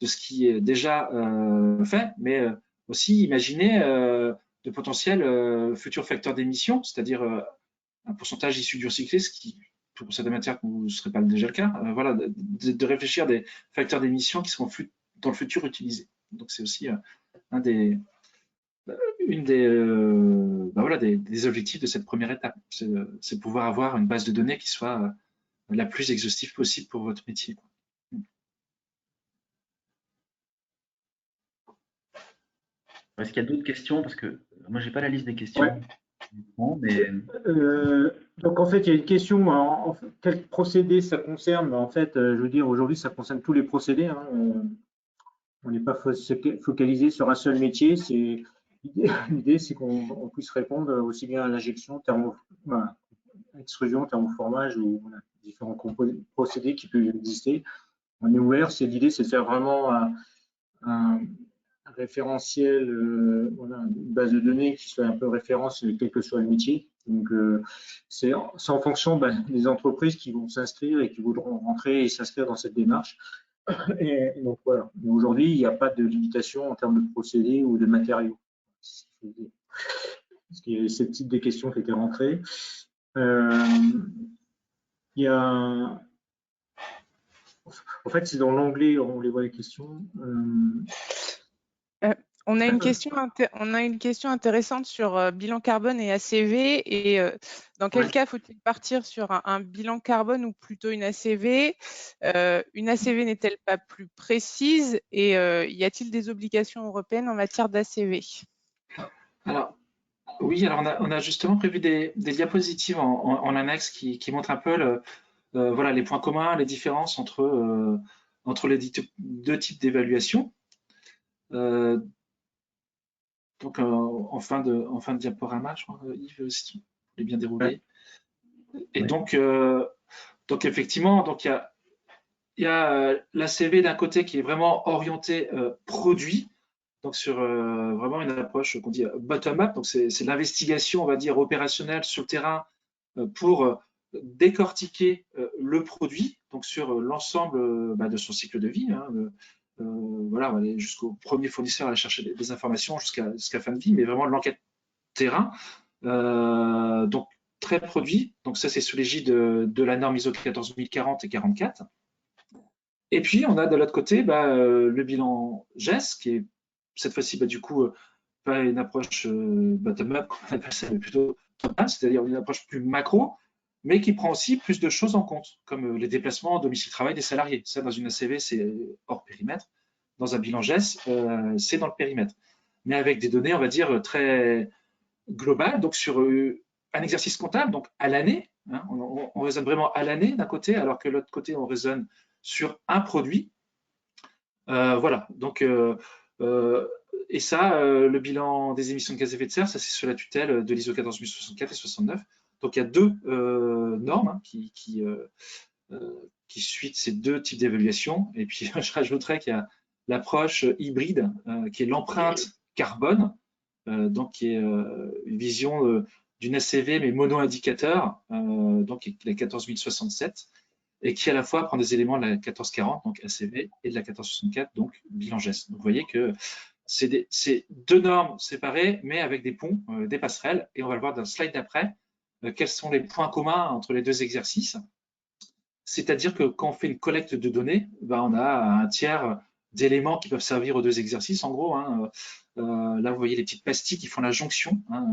S3: de ce qui est déjà fait, mais aussi imaginer de potentiels futurs facteurs d'émission, c'est-à-dire un pourcentage issu du recyclé, ce qui, pour certaines matières, ne serait pas déjà le cas. Voilà, de réfléchir à des facteurs d'émission qui seront dans le futur utilisés. Donc c'est aussi des objectifs de cette première étape. C'est pouvoir avoir une base de données qui soit la plus exhaustive possible pour votre métier.
S2: Est-ce qu'il y a d'autres questions? Parce que moi, j'ai pas la liste des questions.
S1: Ouais.
S2: Mais...
S1: donc en fait, il y a une question, quel procédé ça concerne? En fait, je veux dire, aujourd'hui, ça concerne tous les procédés. Hein. On n'est pas focalisé sur un seul métier. L'idée, c'est qu'on puisse répondre aussi bien à l'injection, extrusion, thermoformage ou différents procédés qui peuvent exister. On est ouvert. L'idée, c'est de faire vraiment un référentiel, une base de données qui soit un peu référence quel que soit le métier. Donc, c'est en fonction des entreprises qui vont s'inscrire et qui voudront rentrer et s'inscrire dans cette démarche. Et donc voilà. Aujourd'hui, il n'y a pas de limitation en termes de procédés ou de matériaux. Parce qu'il y a ce type de questions qui étaient rentrées. Il y a... En fait, c'est dans l'onglet, on les voit les questions.
S4: On a une question intéressante sur bilan carbone et ACV. Et dans quel cas faut-il partir sur un bilan carbone ou plutôt une ACV? Une ACV n'est-elle pas plus précise? Et y a-t-il des obligations européennes en matière d'ACV?
S3: Alors, oui, alors on a justement prévu des diapositives en annexe qui montrent un peu voilà, les points communs, les différences entre les deux types d'évaluation. Donc en fin de diaporama, je crois, Yves, si tu voulais bien dérouler. Et donc effectivement, il y a l'ACV d'un côté qui est vraiment orienté produit, donc sur vraiment une approche qu'on dit bottom-up, donc c'est l'investigation, on va dire, opérationnelle sur le terrain pour décortiquer le produit, donc sur l'ensemble de son cycle de vie, hein, voilà, on va aller jusqu'au premier fournisseur à aller chercher des informations jusqu'à fin de vie, mais vraiment de l'enquête terrain. Donc, très produit. Donc, ça, c'est sous l'égide de la norme ISO 14040 et 44. Et puis, on a de l'autre côté le bilan GES, qui est cette fois-ci, du coup, pas une approche bottom-up, qu'on appelle ça, mais plutôt top-down, c'est-à-dire une approche plus macro, mais qui prend aussi plus de choses en compte, comme les déplacements, domicile-travail des salariés. Ça, dans une ACV, c'est hors périmètre. Dans un bilan GES, c'est dans le périmètre. Mais avec des données, on va dire, très globales, donc sur un exercice comptable, donc à l'année. Hein, on raisonne vraiment à l'année d'un côté, alors que de l'autre côté, on raisonne sur un produit. Voilà, donc et ça, le bilan des émissions de gaz à effet de serre, ça c'est sous la tutelle de l'ISO 14064 et 69. Donc il y a deux normes hein, qui suivent ces deux types d'évaluation. Et puis je rajouterais qu'il y a l'approche hybride qui est l'empreinte carbone, donc qui est une vision d'une ACV mais mono-indicateur, donc la 14067, et qui à la fois prend des éléments de la 1440, donc ACV, et de la 1464, donc bilan GES. Donc vous voyez que c'est deux normes séparées, mais avec des ponts, des passerelles, et on va le voir dans le slide d'après, quels sont les points communs entre les deux exercices. C'est-à-dire que quand on fait une collecte de données, on a un tiers d'éléments qui peuvent servir aux deux exercices, en gros. Hein. Là, vous voyez les petites pastilles qui font la jonction hein,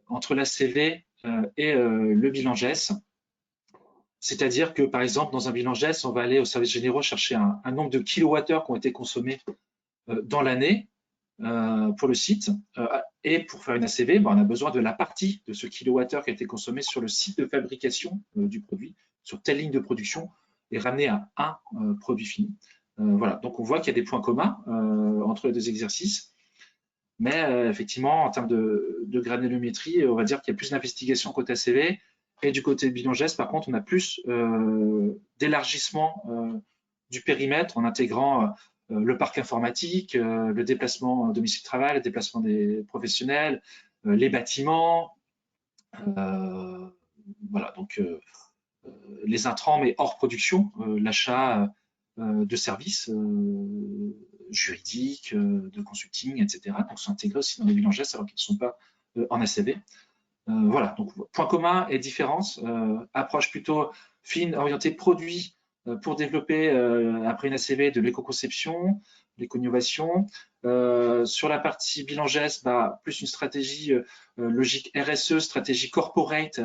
S3: entre l'ACV et le bilan GES. C'est-à-dire que, par exemple, dans un bilan GES, on va aller au service généraux chercher un nombre de kilowattheures qui ont été consommés dans l'année pour le site. Et pour faire une ACV, on a besoin de la partie de ce kilowattheure qui a été consommé sur le site de fabrication du produit, sur telle ligne de production, et ramené à un produit fini. Voilà, donc on voit qu'il y a des points communs entre les deux exercices. Mais effectivement, en termes de granulométrie, on va dire qu'il y a plus d'investigation côté ACV. Et du côté bilan GES, par contre, on a plus d'élargissement du périmètre en intégrant le parc informatique, le déplacement domicile-travail, le déplacement des professionnels, les bâtiments, voilà, donc les intrants, mais hors production, l'achat de services juridiques, de consulting, etc. Donc, sont intégrés aussi dans les bilans GES alors qu'ils ne sont pas en ACV. Voilà, donc point commun et différence, approche plutôt fine, orientée produit pour développer après une ACV de l'éco-conception, l'éco-innovation. Sur la partie bilan GES, plus une stratégie logique RSE, stratégie corporate,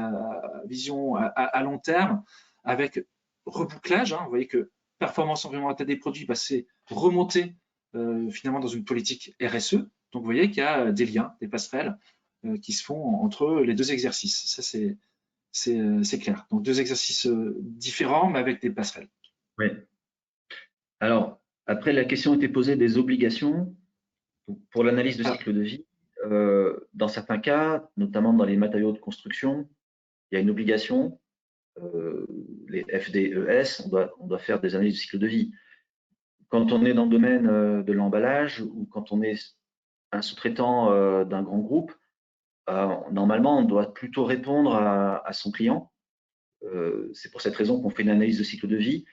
S3: vision à long terme, avec rebouclage. Hein, vous voyez que performance environnementale des produits, c'est remonter finalement dans une politique RSE. Donc vous voyez qu'il y a des liens, des passerelles qui se font entre les deux exercices. Ça, c'est clair. Donc, deux exercices différents, mais avec des passerelles.
S2: Oui. Alors, après, la question était posée des obligations pour l'analyse de cycle de vie. Dans certains cas, notamment dans les matériaux de construction, il y a une obligation. Les FDES, on doit faire des analyses de cycle de vie. Quand on est dans le domaine de l'emballage ou quand on est un sous-traitant d'un grand groupe, normalement, on doit plutôt répondre à son client. C'est pour cette raison qu'on fait une analyse de cycle de vie.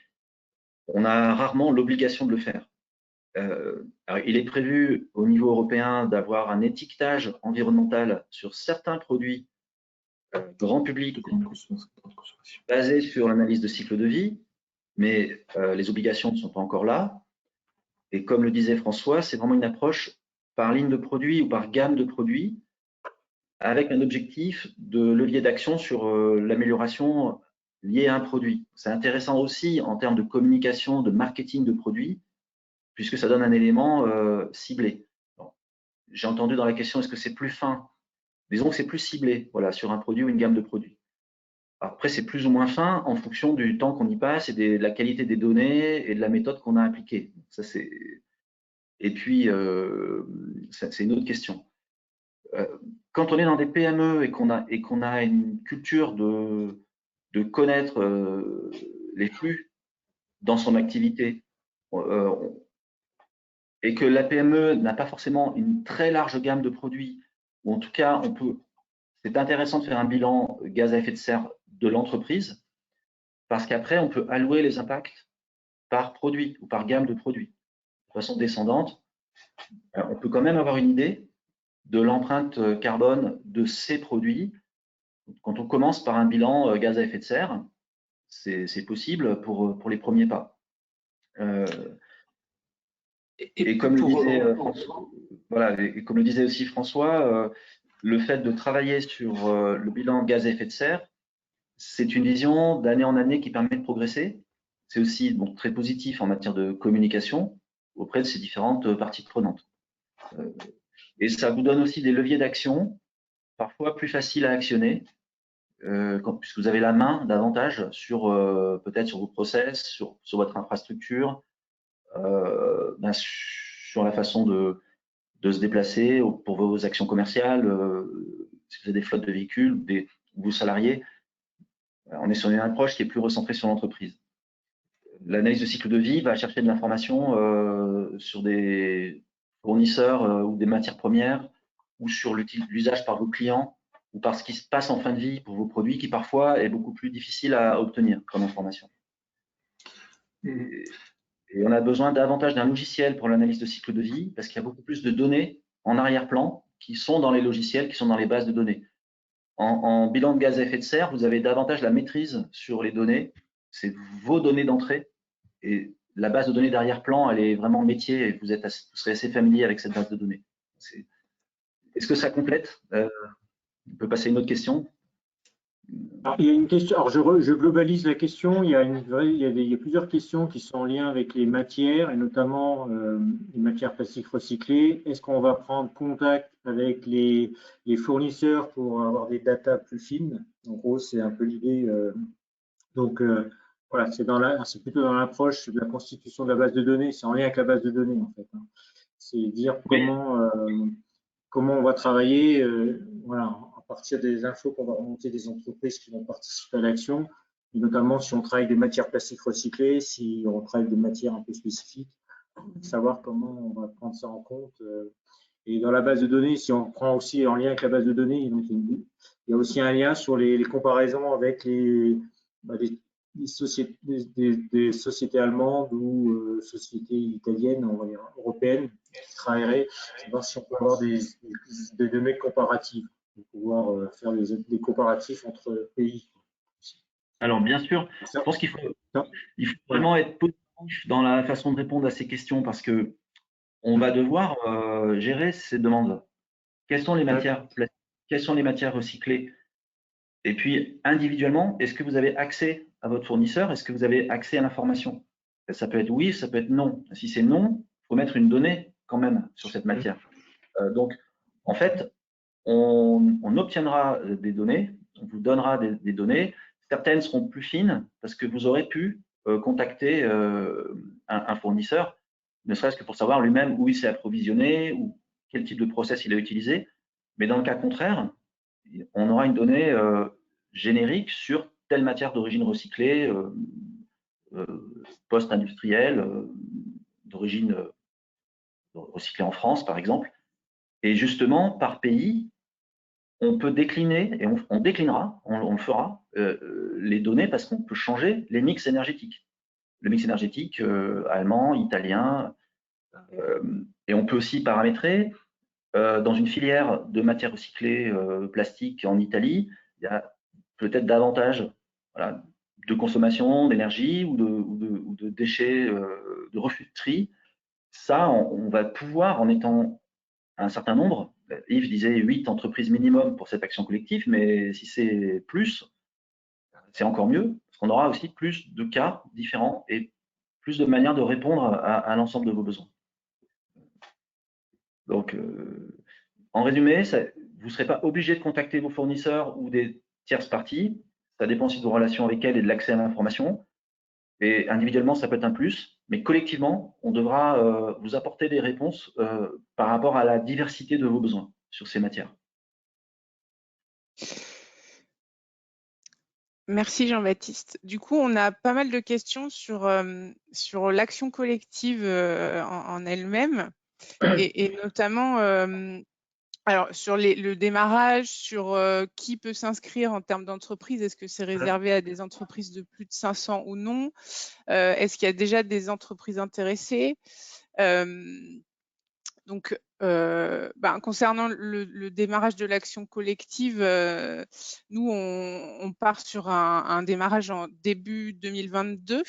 S2: On a rarement l'obligation de le faire. Alors, il est prévu au niveau européen d'avoir un étiquetage environnemental sur certains produits grand public basé sur l'analyse de cycle de vie, mais les obligations ne sont pas encore là. Et comme le disait François, c'est vraiment une approche par ligne de produits ou par gamme de produits, avec un objectif de levier d'action sur l'amélioration liée à un produit. C'est intéressant aussi en termes de communication, de marketing de produits, puisque ça donne un élément ciblé. J'ai entendu dans la question, est-ce que c'est plus fin? Disons que c'est plus ciblé, voilà, sur un produit ou une gamme de produits. Après, c'est plus ou moins fin en fonction du temps qu'on y passe et de la qualité des données et de la méthode qu'on a appliquée. Ça, c'est... Et puis, c'est une autre question. Quand on est dans des PME et qu'on a une culture de connaître les flux dans son activité et que la PME n'a pas forcément une très large gamme de produits, ou en tout cas, c'est intéressant de faire un bilan gaz à effet de serre de l'entreprise parce qu'après, on peut allouer les impacts par produit ou par gamme de produits. De façon descendante, on peut quand même avoir une idée de l'empreinte carbone de ces produits. Quand on commence par un bilan gaz à effet de serre, c'est possible pour les premiers pas. Et comme le disait François, voilà, et comme le disait aussi François, le fait de travailler sur le bilan gaz à effet de serre, c'est une vision d'année en année qui permet de progresser. C'est aussi donc très positif en matière de communication auprès de ces différentes parties prenantes. Et ça vous donne aussi des leviers d'action, parfois plus faciles à actionner, puisque vous avez la main davantage sur peut-être sur vos process, sur votre infrastructure, sur la façon de se déplacer pour vos actions commerciales, si vous avez des flottes de véhicules, vos salariés. On est sur une approche qui est plus recentrée sur l'entreprise. L'analyse de cycle de vie va chercher de l'information sur des fournisseurs ou des matières premières ou sur l'usage par vos clients ou par ce qui se passe en fin de vie pour vos produits qui parfois est beaucoup plus difficile à obtenir comme information. Et on a besoin davantage d'un logiciel pour l'analyse de cycle de vie parce qu'il y a beaucoup plus de données en arrière-plan qui sont dans les logiciels, qui sont dans les bases de données. En bilan de gaz à effet de serre, vous avez davantage la maîtrise sur les données. C'est vos données d'entrée. Et la base de données d'arrière-plan, elle est vraiment métier et vous serez assez familier avec cette base de données. Est-ce que ça complète On peut passer à une autre question.
S1: Alors, il y a une question. Alors, je globalise la question. Il y a plusieurs questions qui sont en lien avec les matières et notamment les matières plastiques recyclées. Est-ce qu'on va prendre contact avec les fournisseurs pour avoir des datas plus fines? En gros, c'est un peu l'idée. Voilà, c'est plutôt dans l'approche de la constitution de la base de données. C'est en lien avec la base de données en fait. C'est dire comment on va travailler. Voilà. À partir des infos qu'on va remonter des entreprises qui vont participer à l'action, et notamment si on travaille des matières plastiques recyclées, si on travaille des matières un peu spécifiques, savoir comment on va prendre ça en compte. Et dans la base de données, si on prend aussi en lien avec la base de données, donc il y a aussi un lien sur les comparaisons avec des sociétés allemandes ou sociétés italiennes, on va dire, européennes, qui travailleraient, savoir si on peut avoir des données comparatives, pour pouvoir faire des comparatifs entre pays.
S2: Alors, bien sûr, je pense qu'il faut vraiment être positif dans la façon de répondre à ces questions parce que on va devoir gérer ces demandes. Quelles sont les matières plastiques? Quelles sont les matières recyclées? Et puis, individuellement, est-ce que vous avez accès à votre fournisseur? Est-ce que vous avez accès à l'information? Ça peut être oui, ça peut être non. Si c'est non, il faut mettre une donnée quand même sur cette matière. Donc, en fait, on obtiendra des données, on vous donnera des données. Certaines seront plus fines parce que vous aurez pu contacter un fournisseur, ne serait-ce que pour savoir lui-même où il s'est approvisionné ou quel type de process il a utilisé. Mais dans le cas contraire, on aura une donnée générique sur telle matière d'origine recyclée, post-industrielle, d'origine recyclée en France, par exemple. Et justement, par pays, on peut décliner, et on déclinera, on le fera, les données parce qu'on peut changer les mix énergétiques. Le mix énergétique allemand, italien, et on peut aussi paramétrer dans une filière de matières recyclées plastique en Italie, il y a peut-être davantage de consommation d'énergie ou de déchets, de refus de tri. Ça, on va pouvoir, en étant un certain nombre, Yves disait 8 entreprises minimum pour cette action collective, mais si c'est plus, c'est encore mieux, parce qu'on aura aussi plus de cas différents et plus de manières de répondre à l'ensemble de vos besoins. Donc, en résumé, vous ne serez pas obligé de contacter vos fournisseurs ou des tierces parties. Ça dépend aussi de vos relations avec elles et de l'accès à l'information. Et individuellement, ça peut être un plus, mais collectivement, on devra vous apporter des réponses par rapport à la diversité de vos besoins sur ces matières.
S4: Merci Jean-Baptiste. Du coup, on a pas mal de questions sur l'action collective en elle-même et notamment Alors, sur le démarrage, sur qui peut s'inscrire en termes d'entreprise, est-ce que c'est réservé à des entreprises de plus de 500 ou non? Est-ce qu'il y a déjà des entreprises intéressées? Donc, concernant le démarrage de l'action collective, nous, on part sur un démarrage en début 2022.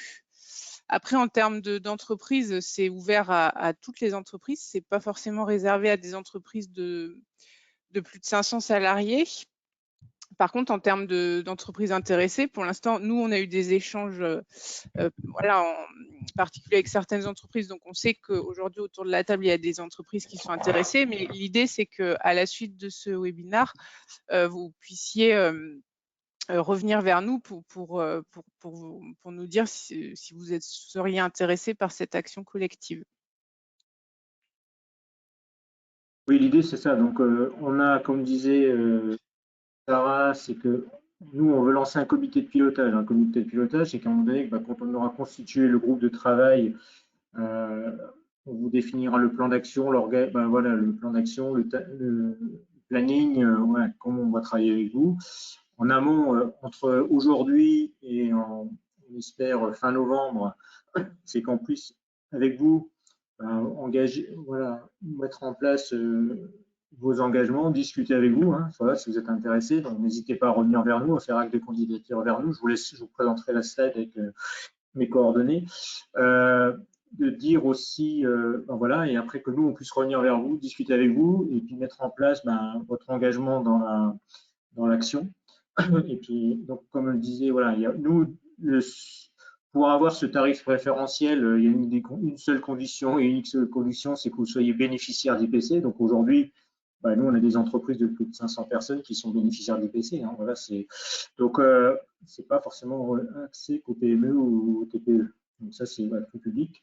S4: Après, en termes d'entreprise, c'est ouvert à toutes les entreprises. C'est pas forcément réservé à des entreprises de plus de 500 salariés. Par contre, en termes d'entreprises intéressées, pour l'instant, nous, on a eu des échanges en particulier avec certaines entreprises. Donc, on sait qu'aujourd'hui, autour de la table, il y a des entreprises qui sont intéressées. Mais l'idée, c'est qu'à la suite de ce webinaire, vous puissiez revenir vers nous pour nous dire si vous seriez intéressé par cette action collective.
S1: Oui, l'idée, c'est ça. Donc, on a, comme disait Sarah, c'est que nous, on veut lancer un comité de pilotage. Un comité de pilotage, c'est qu'à un moment donné, quand on aura constitué le groupe de travail, on vous définira le plan d'action, le plan d'action, le planning, comment on va travailler avec vous. En amont, entre aujourd'hui et on espère fin novembre, c'est qu'on puisse, avec vous, engager, mettre en place vos engagements, discuter avec vous, si vous êtes intéressé. Donc, n'hésitez pas à revenir vers nous, à faire acte de candidature vers nous. Je vous présenterai la slide avec mes coordonnées. De dire aussi, et après que nous, on puisse revenir vers vous, discuter avec vous, et puis mettre en place votre engagement dans l'action. Et puis, donc, comme on le disait, pour avoir ce tarif préférentiel, il y a une seule condition et une seule condition, c'est que vous soyez bénéficiaire d'IPC. Donc aujourd'hui, nous, on a des entreprises de plus de 500 personnes qui sont bénéficiaires d'IPC. Donc, c'est pas forcément accès qu'aux PME ou aux TPE. Donc ça, c'est tout public.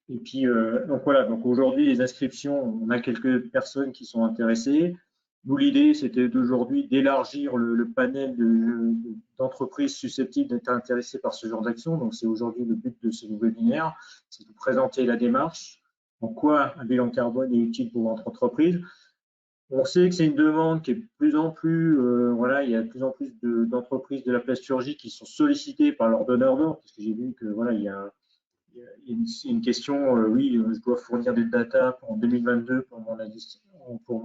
S1: Et puis, donc aujourd'hui, les inscriptions, on a quelques personnes qui sont intéressées. Nous, l'idée, c'était d'aujourd'hui d'élargir le panel d'entreprises susceptibles d'être intéressées par ce genre d'action. Donc, c'est aujourd'hui le but de ce webinaire, c'est de présenter la démarche, en quoi un bilan carbone est utile pour votre entreprise. On sait que c'est une demande qui est de plus en plus, il y a de plus en plus d'entreprises de la plasturgie qui sont sollicitées par leurs donneurs d'ordre, parce que j'ai vu que il y a une question, je dois fournir des data en 2022 pour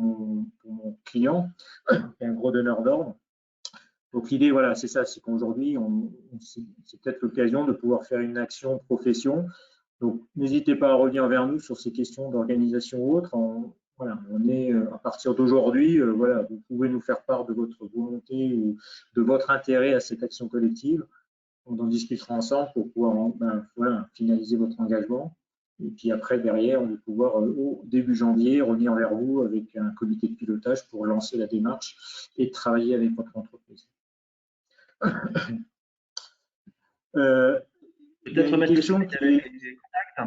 S1: mon client, qui est un gros donneur d'ordre. Donc l'idée, c'est ça, c'est qu'aujourd'hui, c'est peut-être l'occasion de pouvoir faire une action profession. Donc n'hésitez pas à revenir vers nous sur ces questions d'organisation ou autres. On est à partir d'aujourd'hui, vous pouvez nous faire part de votre volonté ou de votre intérêt à cette action collective. On en discutera ensemble pour pouvoir finaliser votre engagement. Et puis après, derrière, on va pouvoir, au début janvier, revenir vers vous avec un comité de pilotage pour lancer la démarche et travailler avec votre entreprise.
S2: Peut-être mettre le contacts,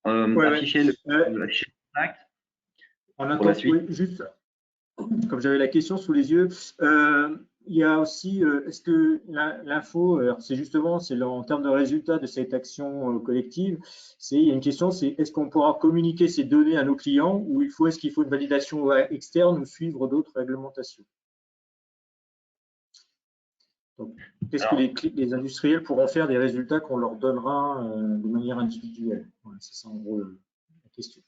S2: afficher le contact.
S1: En attendant, juste, comme j'avais la question sous les yeux, il y a aussi, est-ce que l'info, c'est en termes de résultats de cette action collective, il y a une question, c'est est-ce qu'on pourra communiquer ces données à nos clients ou est-ce qu'il faut une validation externe ou suivre d'autres réglementations? Qu'est-ce que les industriels pourront faire des résultats qu'on leur donnera de manière individuelle? C'est ça en gros la question.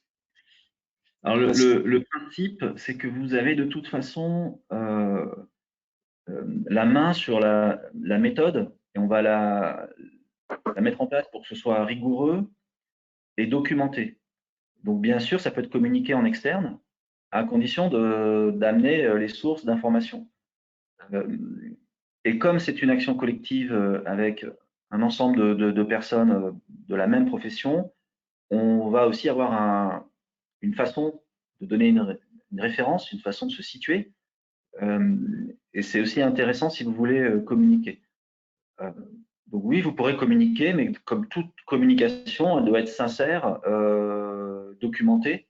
S2: Alors le principe, c'est que vous avez de toute façon la main sur la méthode et on va la mettre en place pour que ce soit rigoureux et documenté. Donc bien sûr, ça peut être communiqué en externe à condition d'amener les sources d'informations. Et comme c'est une action collective avec un ensemble de personnes de la même profession, on va aussi avoir une façon de donner une référence, une façon de se situer. Et c'est aussi intéressant si vous voulez communiquer. Donc oui, vous pourrez communiquer, mais comme toute communication, elle doit être sincère, documentée.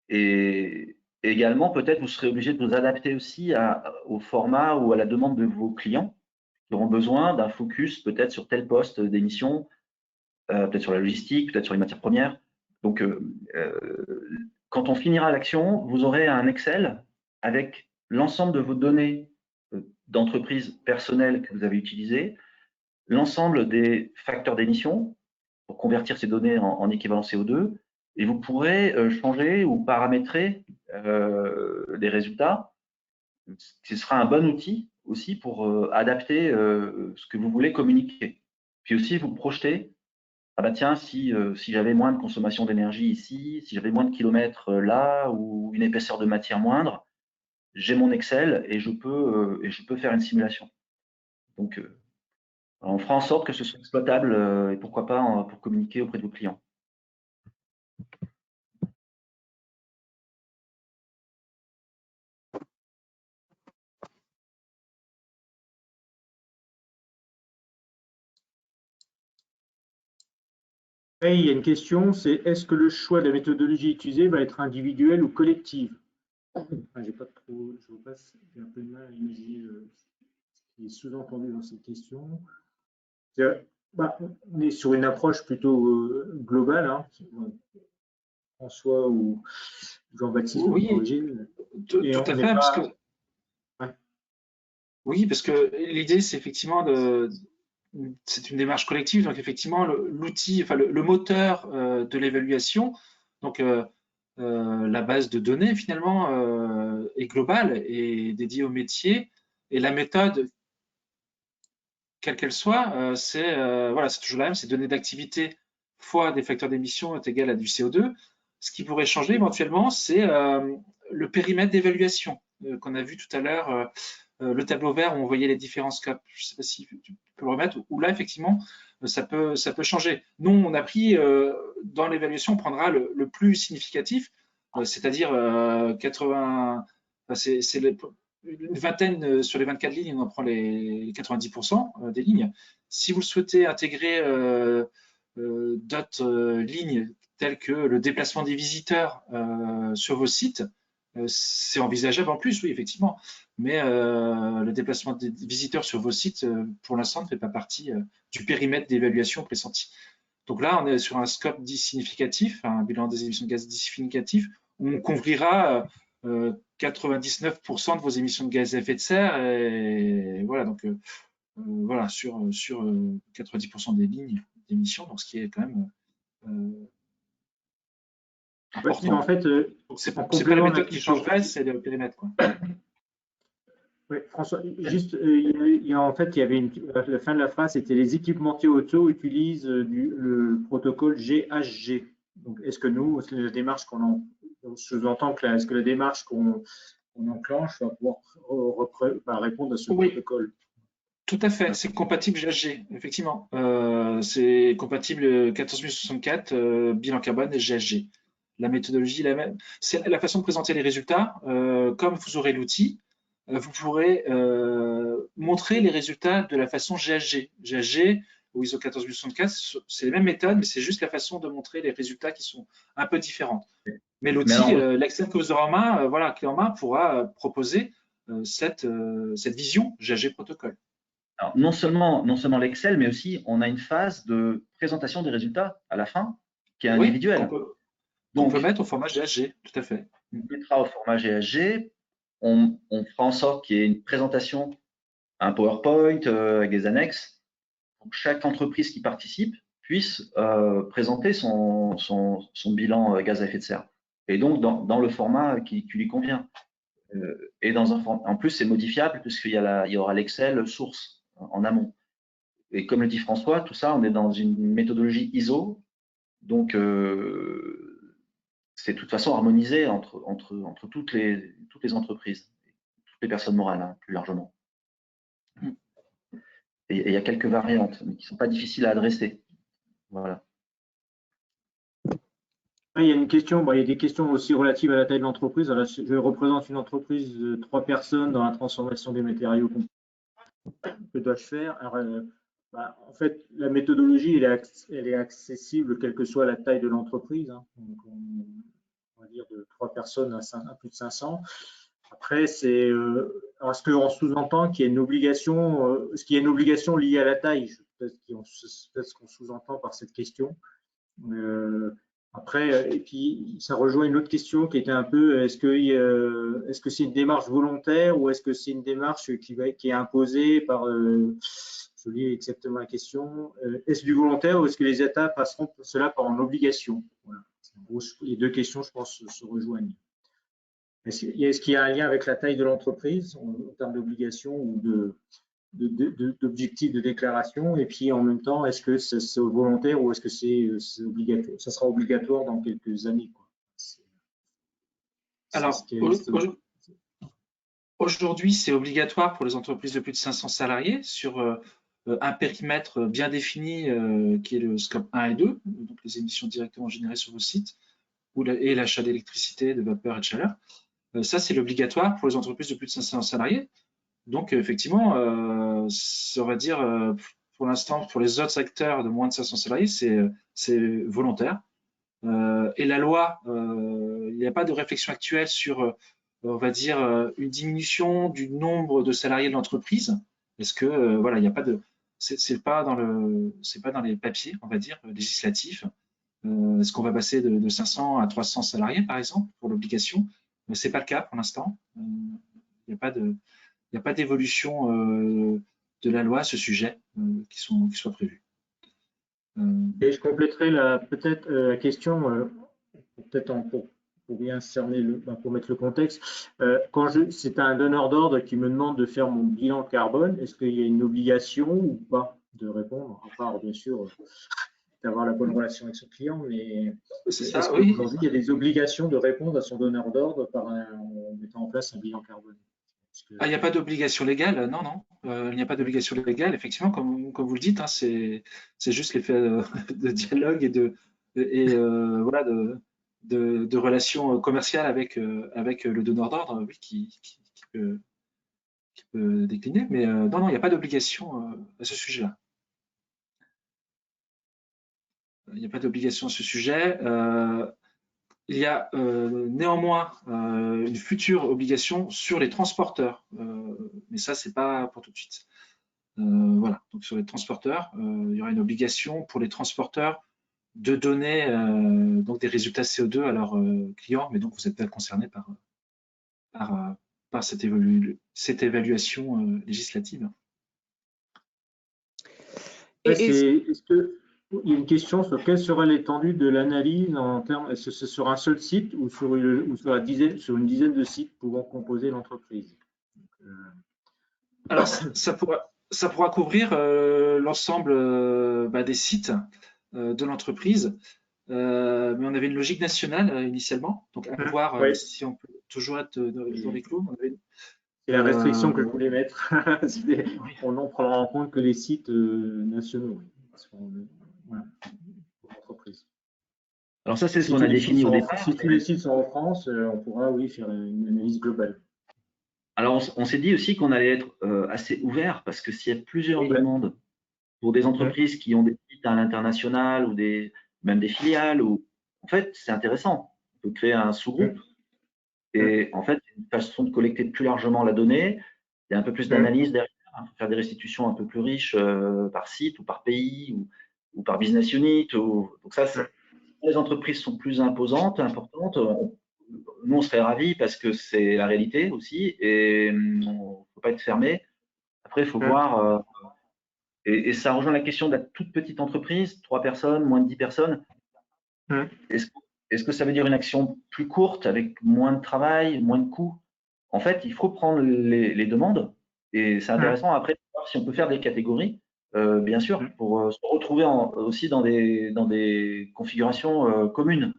S2: Et également, peut-être, vous serez obligé de vous adapter aussi au format ou à la demande de vos clients qui auront besoin d'un focus peut-être sur tel poste d'émission, peut-être sur la logistique, peut-être sur les matières premières. Donc, quand on finira l'action, vous aurez un Excel avec l'ensemble de vos données d'entreprise personnelles que vous avez utilisées, l'ensemble des facteurs d'émission pour convertir ces données en équivalent CO2, et vous pourrez changer ou paramétrer les résultats. Ce sera un bon outil aussi pour adapter ce que vous voulez communiquer. Puis aussi, vous projetez, ah bah tiens, si j'avais moins de consommation d'énergie ici, si j'avais moins de kilomètres là, ou une épaisseur de matière moindre, j'ai mon Excel et je peux faire une simulation. Donc, on fera en sorte que ce soit exploitable et pourquoi pas pour communiquer auprès de vos clients.
S1: Et il y a une question, c'est est-ce que le choix de la méthodologie utilisée va être individuelle ou collective? J'ai pas trop, je vous passe, j'ai un peu de mal à imaginer ce qui est sous-entendu dans cette question. On est sur une approche plutôt globale, hein. François ou Jean-Baptiste,
S3: oui, tout à fait, parce que
S1: ouais.
S3: oui, parce que l'idée, c'est effectivement c'est une démarche collective, donc effectivement l'outil, enfin le moteur de l'évaluation, donc la base de données finalement est globale et dédiée au métier, et la méthode, quelle qu'elle soit, c'est voilà, c'est toujours la même, c'est données d'activité fois des facteurs d'émission est égal à du CO2. Ce qui pourrait changer éventuellement, c'est le périmètre d'évaluation qu'on a vu tout à l'heure, le tableau vert où on voyait les différents scopes. Je ne sais pas si tu peux le remettre, où là, effectivement, ça peut changer. Nous, on a pris, dans l'évaluation, on prendra le plus significatif, c'est-à-dire 80, c'est une vingtaine sur les 24 lignes, on en prend les 90% des lignes. Si vous souhaitez intégrer d'autres lignes telles que le déplacement des visiteurs sur vos sites, c'est envisageable en plus, oui, effectivement. Mais le déplacement des visiteurs sur vos sites, pour l'instant, ne fait pas partie du périmètre d'évaluation pressenti. Donc là, on est sur un scope dit significatif, un bilan des émissions de gaz dit significatif, où on couvrira 99% de vos émissions de gaz à effet de serre. Et voilà, donc voilà, sur 90% des lignes d'émissions, donc ce qui est quand même important.
S1: En fait,
S3: c'est pas la méthode qui changerait, c'est le périmètre, quoi.
S1: Oui, François, juste, en fait, il y avait la fin de la phrase, c'était les équipementiers auto utilisent le protocole GHG. Donc, est-ce que nous, la démarche qu'on sous-entend que est-ce que la démarche qu'on enclenche va pouvoir répondre à ce protocole?
S3: Tout à fait, c'est compatible GHG, effectivement. C'est compatible 14064, bilan carbone et GHG. La méthodologie est la même. C'est la façon de présenter les résultats. Comme vous aurez l'outil, vous pourrez montrer les résultats de la façon GHG. GHG ou ISO 14064, c'est les mêmes méthodes, mais c'est juste la façon de montrer les résultats qui sont un peu différentes. Mais l'outil, l'Excel que vous aurez en main, voilà, clé en main, pourra proposer cette vision GHG protocole.
S2: Alors, non seulement l'Excel, mais aussi on a une phase de présentation des résultats à la fin qui est individuelle.
S3: Donc, on peut mettre au format GHG, tout à fait.
S2: On mettra au format GHG, on fera en sorte qu'il y ait une présentation, un PowerPoint avec des annexes, pour que chaque entreprise qui participe puisse présenter son bilan gaz à effet de serre. Et donc, dans le format qui lui convient. Et en plus, c'est modifiable puisqu'il y aura l'Excel source en amont. Et comme le dit François, tout ça, on est dans une méthodologie ISO, donc c'est de toute façon harmonisé entre toutes les entreprises, toutes les personnes morales, hein, plus largement. Et il y a quelques variantes, mais qui ne sont pas difficiles à adresser. Voilà.
S1: Il y a une question, il y a des questions aussi relatives à la taille de l'entreprise. Je représente une entreprise de 3 personnes dans la transformation des matériaux. Que dois-je faire? Alors, en fait, la méthodologie, elle est accessible quelle que soit la taille de l'entreprise. Hein. Donc, on va dire de 3 personnes à plus de 500. Après, c'est ce qu'on sous-entend qu'il y a une obligation, est-ce qu'il y a une obligation liée à la taille? Peut-être ce qu'on sous-entend par cette question. Après, et puis ça rejoint une autre question qui était un peu, est-ce que c'est une démarche volontaire ou est-ce que c'est une démarche qui est imposée par, je lis exactement la question, est-ce du volontaire ou est-ce que les États passeront cela par une obligation? Voilà. Les deux questions, je pense, se rejoignent. Est-ce qu'il y a un lien avec la taille de l'entreprise en termes d'obligation ou d'objectifs de déclaration, et puis en même temps, est-ce que c'est volontaire ou est-ce que c'est obligatoire? Ça sera obligatoire dans quelques années, quoi.
S3: Alors, aujourd'hui, c'est obligatoire pour les entreprises de plus de 500 salariés sur un périmètre bien défini qui est le scope 1 et 2, donc les émissions directement générées sur vos sites, et l'achat d'électricité, de vapeur et de chaleur. Ça, c'est l'obligatoire pour les entreprises de plus de 500 salariés. Donc, effectivement, on va dire, pour l'instant, pour les autres acteurs de moins de 500 salariés, c'est volontaire. Et la loi, il n'y a pas de réflexion actuelle sur, on va dire, une diminution du nombre de salariés de l'entreprise. Parce que, voilà, il n'y a pas de, c'est pas dans les papiers, on va dire, législatifs. Est-ce qu'on va passer de 500 à 300 salariés, par exemple, pour l'obligation? C'est pas le cas pour l'instant. Il n'y a pas d'évolution de la loi à ce sujet qui soit prévue.
S1: Et je compléterai peut-être la question, peut-être pour bien cerner, pour mettre le contexte. C'est un donneur d'ordre qui me demande de faire mon bilan carbone, est-ce qu'il y a une obligation ou pas de répondre, à part bien sûr d'avoir la bonne relation avec son client, mais est-ce qu'aujourd'hui il y a des obligations de répondre à son donneur d'ordre en mettant en place un bilan carbone?
S3: Il n'y a pas d'obligation légale, non, il n'y a pas d'obligation légale. Effectivement, comme vous le dites, hein, c'est juste l'effet de dialogue et voilà, de relations commerciales avec le donneur d'ordre, oui, qui peut décliner. Mais non, il n'y a pas d'obligation à ce sujet-là. Il n'y a pas d'obligation à ce sujet. Il y a néanmoins une future obligation sur les transporteurs, mais ça, c'est pas pour tout de suite. Voilà, donc sur les transporteurs, il y aura une obligation pour les transporteurs de donner donc des résultats CO2 à leurs clients, mais donc vous n'êtes pas concerné par cette évaluation législative.
S1: Est-ce qu'il y a une question sur quelle sera l'étendue de l'analyse en termes, est-ce que c'est sur un seul site ou sur une dizaine de sites pouvant composer l'entreprise?
S3: Alors, ça pourra couvrir l'ensemble des sites de l'entreprise, mais on avait une logique nationale initialement, donc à voir si on peut toujours être dans les clous.
S1: C'est la restriction que je voulais mettre. On n'en prendra en compte que les sites nationaux. Voilà, pour l'entreprise.
S2: Alors ça, c'est ce qu'on a défini au départ.
S1: Si tous les sites sont en France, on pourra, oui, faire une analyse globale.
S2: Alors, on s'est dit aussi qu'on allait être assez ouvert parce que s'il y a plusieurs demandes pour des entreprises qui ont des sites à l'international ou même des filiales, en fait, c'est intéressant. On peut créer un sous-groupe et en fait, une façon de collecter plus largement la donnée. Il y a un peu plus d'analyse derrière, faire des restitutions un peu plus riches par site ou par pays ou par business unit. Donc ça, les entreprises sont plus imposantes, importantes. Nous, on serait ravis parce que c'est la réalité aussi et il ne faut pas être fermé. Après, il faut voir, et ça rejoint la question de la toute petite entreprise, 3 personnes, moins de 10 personnes. Est-ce que ça veut dire une action plus courte avec moins de travail, moins de coûts? En fait, il faut prendre les demandes et c'est intéressant après de voir si on peut faire des catégories, bien sûr, pour se retrouver aussi dans des configurations communes,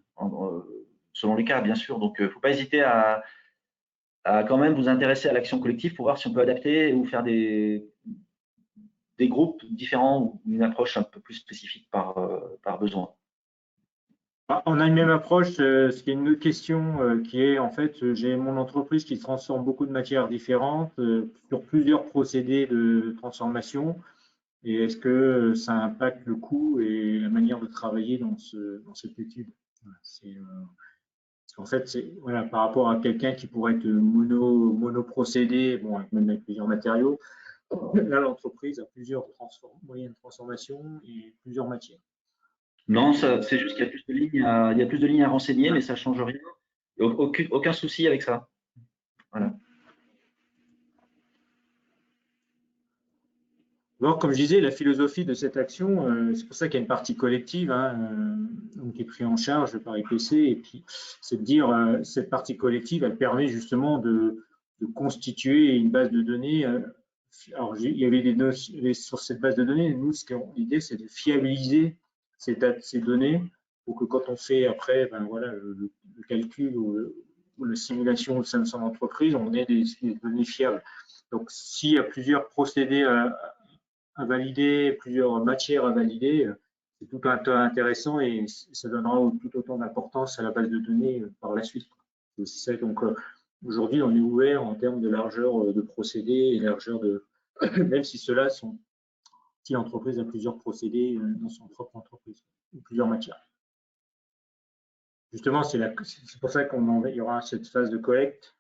S2: selon les cas, bien sûr. Donc, il ne faut pas hésiter à quand même vous intéresser à l'action collective pour voir si on peut adapter ou faire des groupes différents ou une approche un peu plus spécifique par besoin.
S1: On a une même approche, ce qui est une autre question qui est en fait, j'ai mon entreprise qui transforme beaucoup de matières différentes sur plusieurs procédés de transformation. Et est-ce que ça impacte le coût et la manière de travailler dans cette étude? Parce qu'en fait, voilà, par rapport à quelqu'un qui pourrait être monoprocédé, bon, même avec plusieurs matériaux, là, l'entreprise a plusieurs moyens de transformation et plusieurs matières.
S2: Non, c'est juste qu'il y a plus de lignes il y a plus de lignes à renseigner, mais ça ne change rien. Aucun souci avec ça. Voilà.
S1: Alors, comme je disais, la philosophie de cette action, c'est pour ça qu'il y a une partie collective qui est prise en charge par IPC, et puis c'est de dire cette partie collective, elle permet justement de constituer une base de données. Alors, il y avait des données sur cette base de données. Nous, l'idée, c'est de fiabiliser ces données pour que quand on fait après, ben voilà, le calcul ou la simulation au sein de son entreprise, on ait des données fiables. Donc, s'il y a plusieurs procédés à valider, plusieurs matières à valider, c'est tout un tas intéressant et ça donnera tout autant d'importance à la base de données par la suite. Donc aujourd'hui, on est ouvert en termes de largeur de procédés et largeur de, même si ceux-là sont, si l'entreprise a plusieurs procédés dans son propre entreprise ou plusieurs matières. Justement, c'est pour ça qu'il y aura cette phase de collecte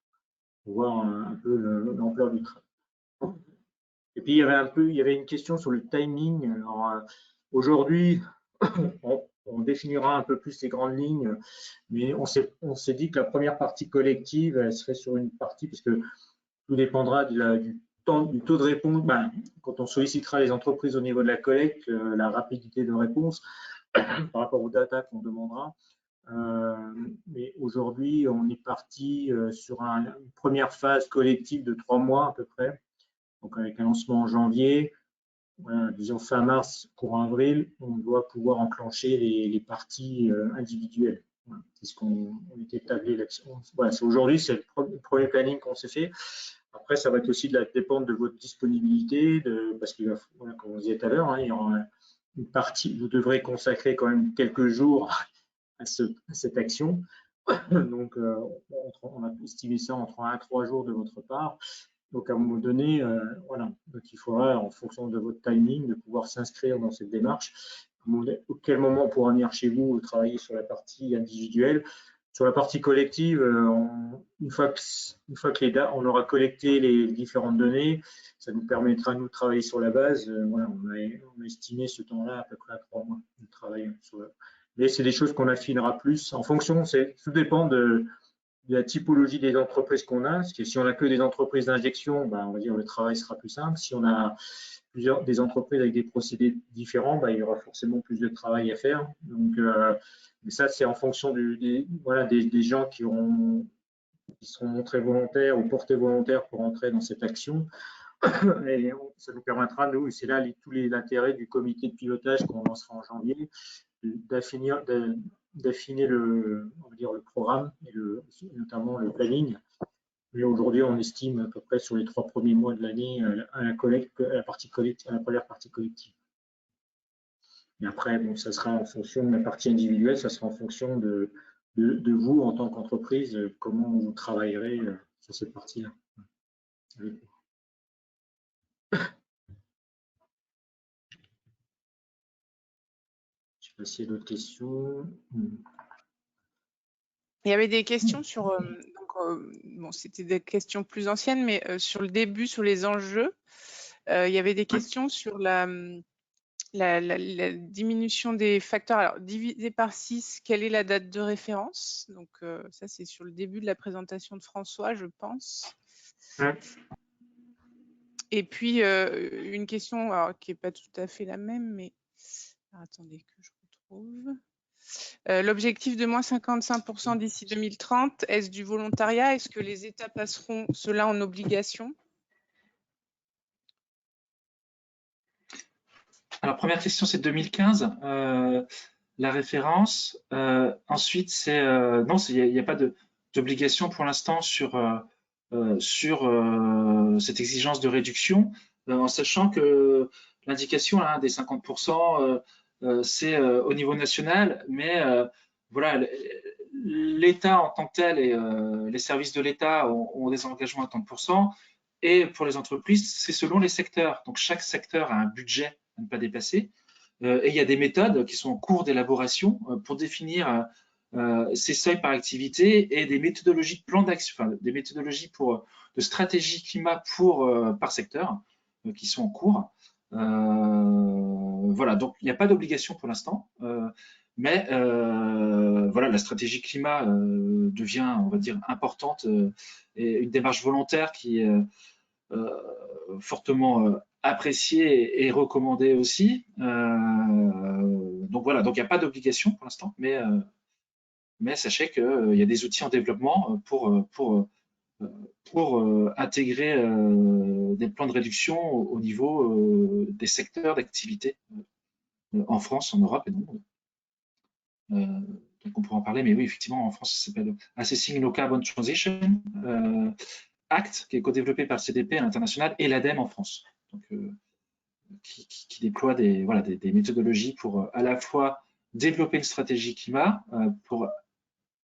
S1: pour voir un peu l'ampleur du travail. Et puis, il y avait une question sur le timing. Aujourd'hui, on définira un peu plus les grandes lignes, mais on s'est dit que la première partie collective, elle serait sur une partie, parce que tout dépendra du taux de réponse. Ben, quand on sollicitera les entreprises au niveau de la collecte, la rapidité de réponse par rapport aux data qu'on demandera. Mais aujourd'hui, on est parti sur une première phase collective de 3 mois à peu près. Donc avec un lancement en janvier, disons fin mars, courant avril, on doit pouvoir enclencher les parties individuelles. C'est ce qu'on était établi là-dessus. Voilà, aujourd'hui, c'est le premier planning qu'on s'est fait. Après, ça va être aussi dépendre de votre disponibilité, parce qu'il va, voilà, comme on disait tout à l'heure, il y aura une partie, vous devrez consacrer quand même quelques jours à cette action. Donc, on a estimé ça entre 1 et 3 jours de votre part. Donc, à un moment donné, voilà. Donc, il faudra, en fonction de votre timing, de pouvoir s'inscrire dans cette démarche. À quel moment on pourra venir chez vous travailler sur la partie individuelle. Sur la partie collective, une fois que on aura collecté les différentes données, ça nous permettra de nous travailler sur la base. Voilà, on a estimé ce temps-là à peu près à 3 mois de travail. Mais c'est des choses qu'on affinera plus en fonction. Tout dépend de la typologie des entreprises qu'on a, parce que si on n'a que des entreprises d'injection, ben, on va dire le travail sera plus simple. Si on a des entreprises avec des procédés différents, ben, il y aura forcément plus de travail à faire. Donc, mais ça, c'est en fonction des gens qui seront montrés volontaires ou portés volontaires pour entrer dans cette action. Et ça nous permettra, nous, et c'est là tout l'intérêt du comité de pilotage qu'on lancera en janvier, d'affiner le programme et notamment le planning. Mais aujourd'hui, on estime à peu près sur les 3 premiers mois de l'année à la première partie collective. Et après, bon, ça sera en fonction de la partie individuelle, ça sera en fonction de vous en tant qu'entreprise, comment vous travaillerez sur cette partie-là. Je sais pas s'il y a d'autres questions.
S4: Il y avait des questions sur, bon, c'était des questions plus anciennes, mais sur le début, sur les enjeux, il y avait des questions sur la diminution des facteurs. Alors, divisé par 6, quelle est la date de référence? Donc, ça, c'est sur le début de la présentation de François, je pense.
S1: Ouais.
S4: Et puis, une question alors, qui n'est pas tout à fait la même, mais alors, attendez que je retrouve. L'objectif de moins 55% d'ici 2030, est-ce du volontariat? Est-ce que les États passeront cela en obligation?
S3: Alors, première question, c'est 2015, la référence. Ensuite, non, il n'y a pas d'obligation pour l'instant sur cette exigence de réduction, en sachant que l'indication des 50%, c'est au niveau national, mais voilà, l'État en tant que tel et les services de l'État ont des engagements à 30%, et pour les entreprises, c'est selon les secteurs. Donc, chaque secteur a un budget à ne pas dépasser. Et il y a des méthodes qui sont en cours d'élaboration pour définir ces seuils par activité et des méthodologies de plan d'action, enfin, des méthodologies de stratégie climat par secteur qui sont en cours. Voilà, donc il n'y a pas d'obligation pour l'instant, mais voilà, la stratégie climat devient, on va dire, importante et une démarche volontaire qui est fortement appréciée et recommandée aussi. Donc voilà, donc il n'y a pas d'obligation pour l'instant, mais sachez qu'il y a des outils en développement pour intégrer des plans de réduction au niveau des secteurs d'activité en France, en Europe et dans le monde. Donc on pourra en parler, mais oui, effectivement, en France, ça s'appelle Assessing Low Carbon Transition Act, qui est co-développé par le CDP à l'international et l'ADEME en France. Donc, qui déploie des méthodologies pour à la fois développer une stratégie climat, pour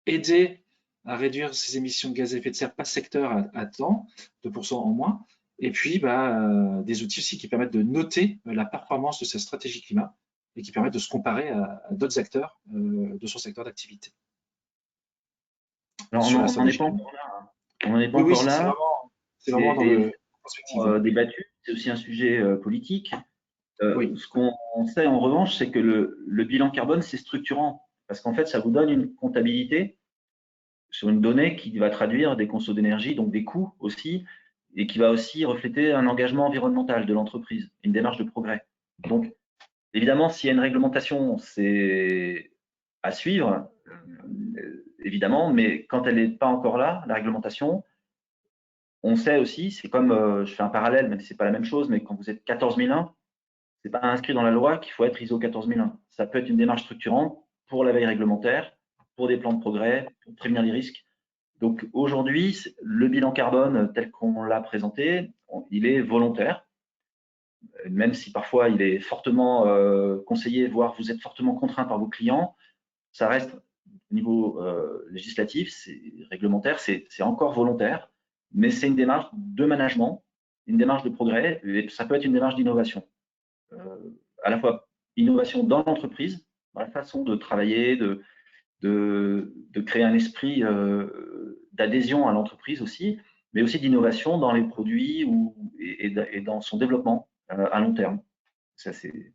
S3: aider à réduire ses émissions de gaz à effet de serre par secteur à temps, 2% en moins, et puis des outils aussi qui permettent de noter la performance de sa stratégie climat et qui permettent de se comparer à d'autres acteurs de son secteur d'activité.
S2: Alors, on n'en est pas encore là. On n'en est pas
S3: oui,
S2: encore là.
S3: C'est vraiment dans le
S2: perspective. Débattu. C'est aussi un sujet politique.
S3: Oui.
S2: Ce qu'on sait en revanche, c'est que le bilan carbone, c'est structurant. Parce qu'en fait, ça vous donne une comptabilité sur une donnée qui va traduire des consommations d'énergie, donc des coûts aussi, et qui va aussi refléter un engagement environnemental de l'entreprise, une démarche de progrès. Donc, évidemment, s'il y a une réglementation, c'est à suivre, évidemment, mais quand elle n'est pas encore là, la réglementation, on sait aussi, c'est comme, je fais un parallèle, même si ce n'est pas la même chose, mais quand vous êtes 14001, ce n'est pas inscrit dans la loi qu'il faut être ISO 14001. Ça peut être une démarche structurante pour la veille réglementaire, pour des plans de progrès, pour prévenir les risques. Donc aujourd'hui, le bilan carbone tel qu'on l'a présenté, il est volontaire, même si parfois il est fortement conseillé, voire vous êtes fortement contraint par vos clients, ça reste au niveau législatif, réglementaire, c'est encore volontaire, mais c'est une démarche de management, une démarche de progrès, et ça peut être une démarche d'innovation. À la fois innovation dans l'entreprise, dans la façon de travailler, de créer un esprit d'adhésion à l'entreprise aussi, mais aussi d'innovation dans les produits et dans son développement à long terme. Ça, c'est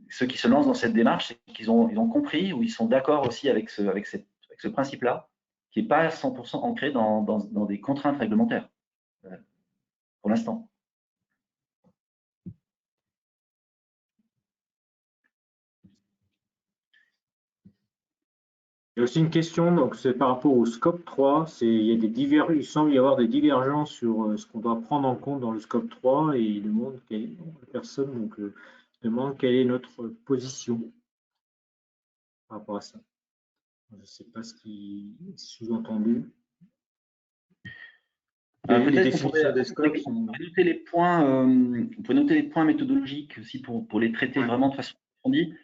S2: ceux qui se lancent dans cette démarche, c'est qu'ils ont compris ou ils sont d'accord aussi avec ce principe-là, qui n'est pas 100% ancré dans des contraintes réglementaires pour l'instant.
S1: Il y a aussi une question, donc c'est par rapport au scope 3, il semble y avoir des divergences sur ce qu'on doit prendre en compte dans le scope 3 et il demande demande quelle est notre position par rapport à ça. Je ne sais pas ce qui est sous-entendu.
S2: Peut-être qu'on pourrait noter les points, on peut noter les points méthodologiques aussi pour les traiter vraiment de façon approfondie.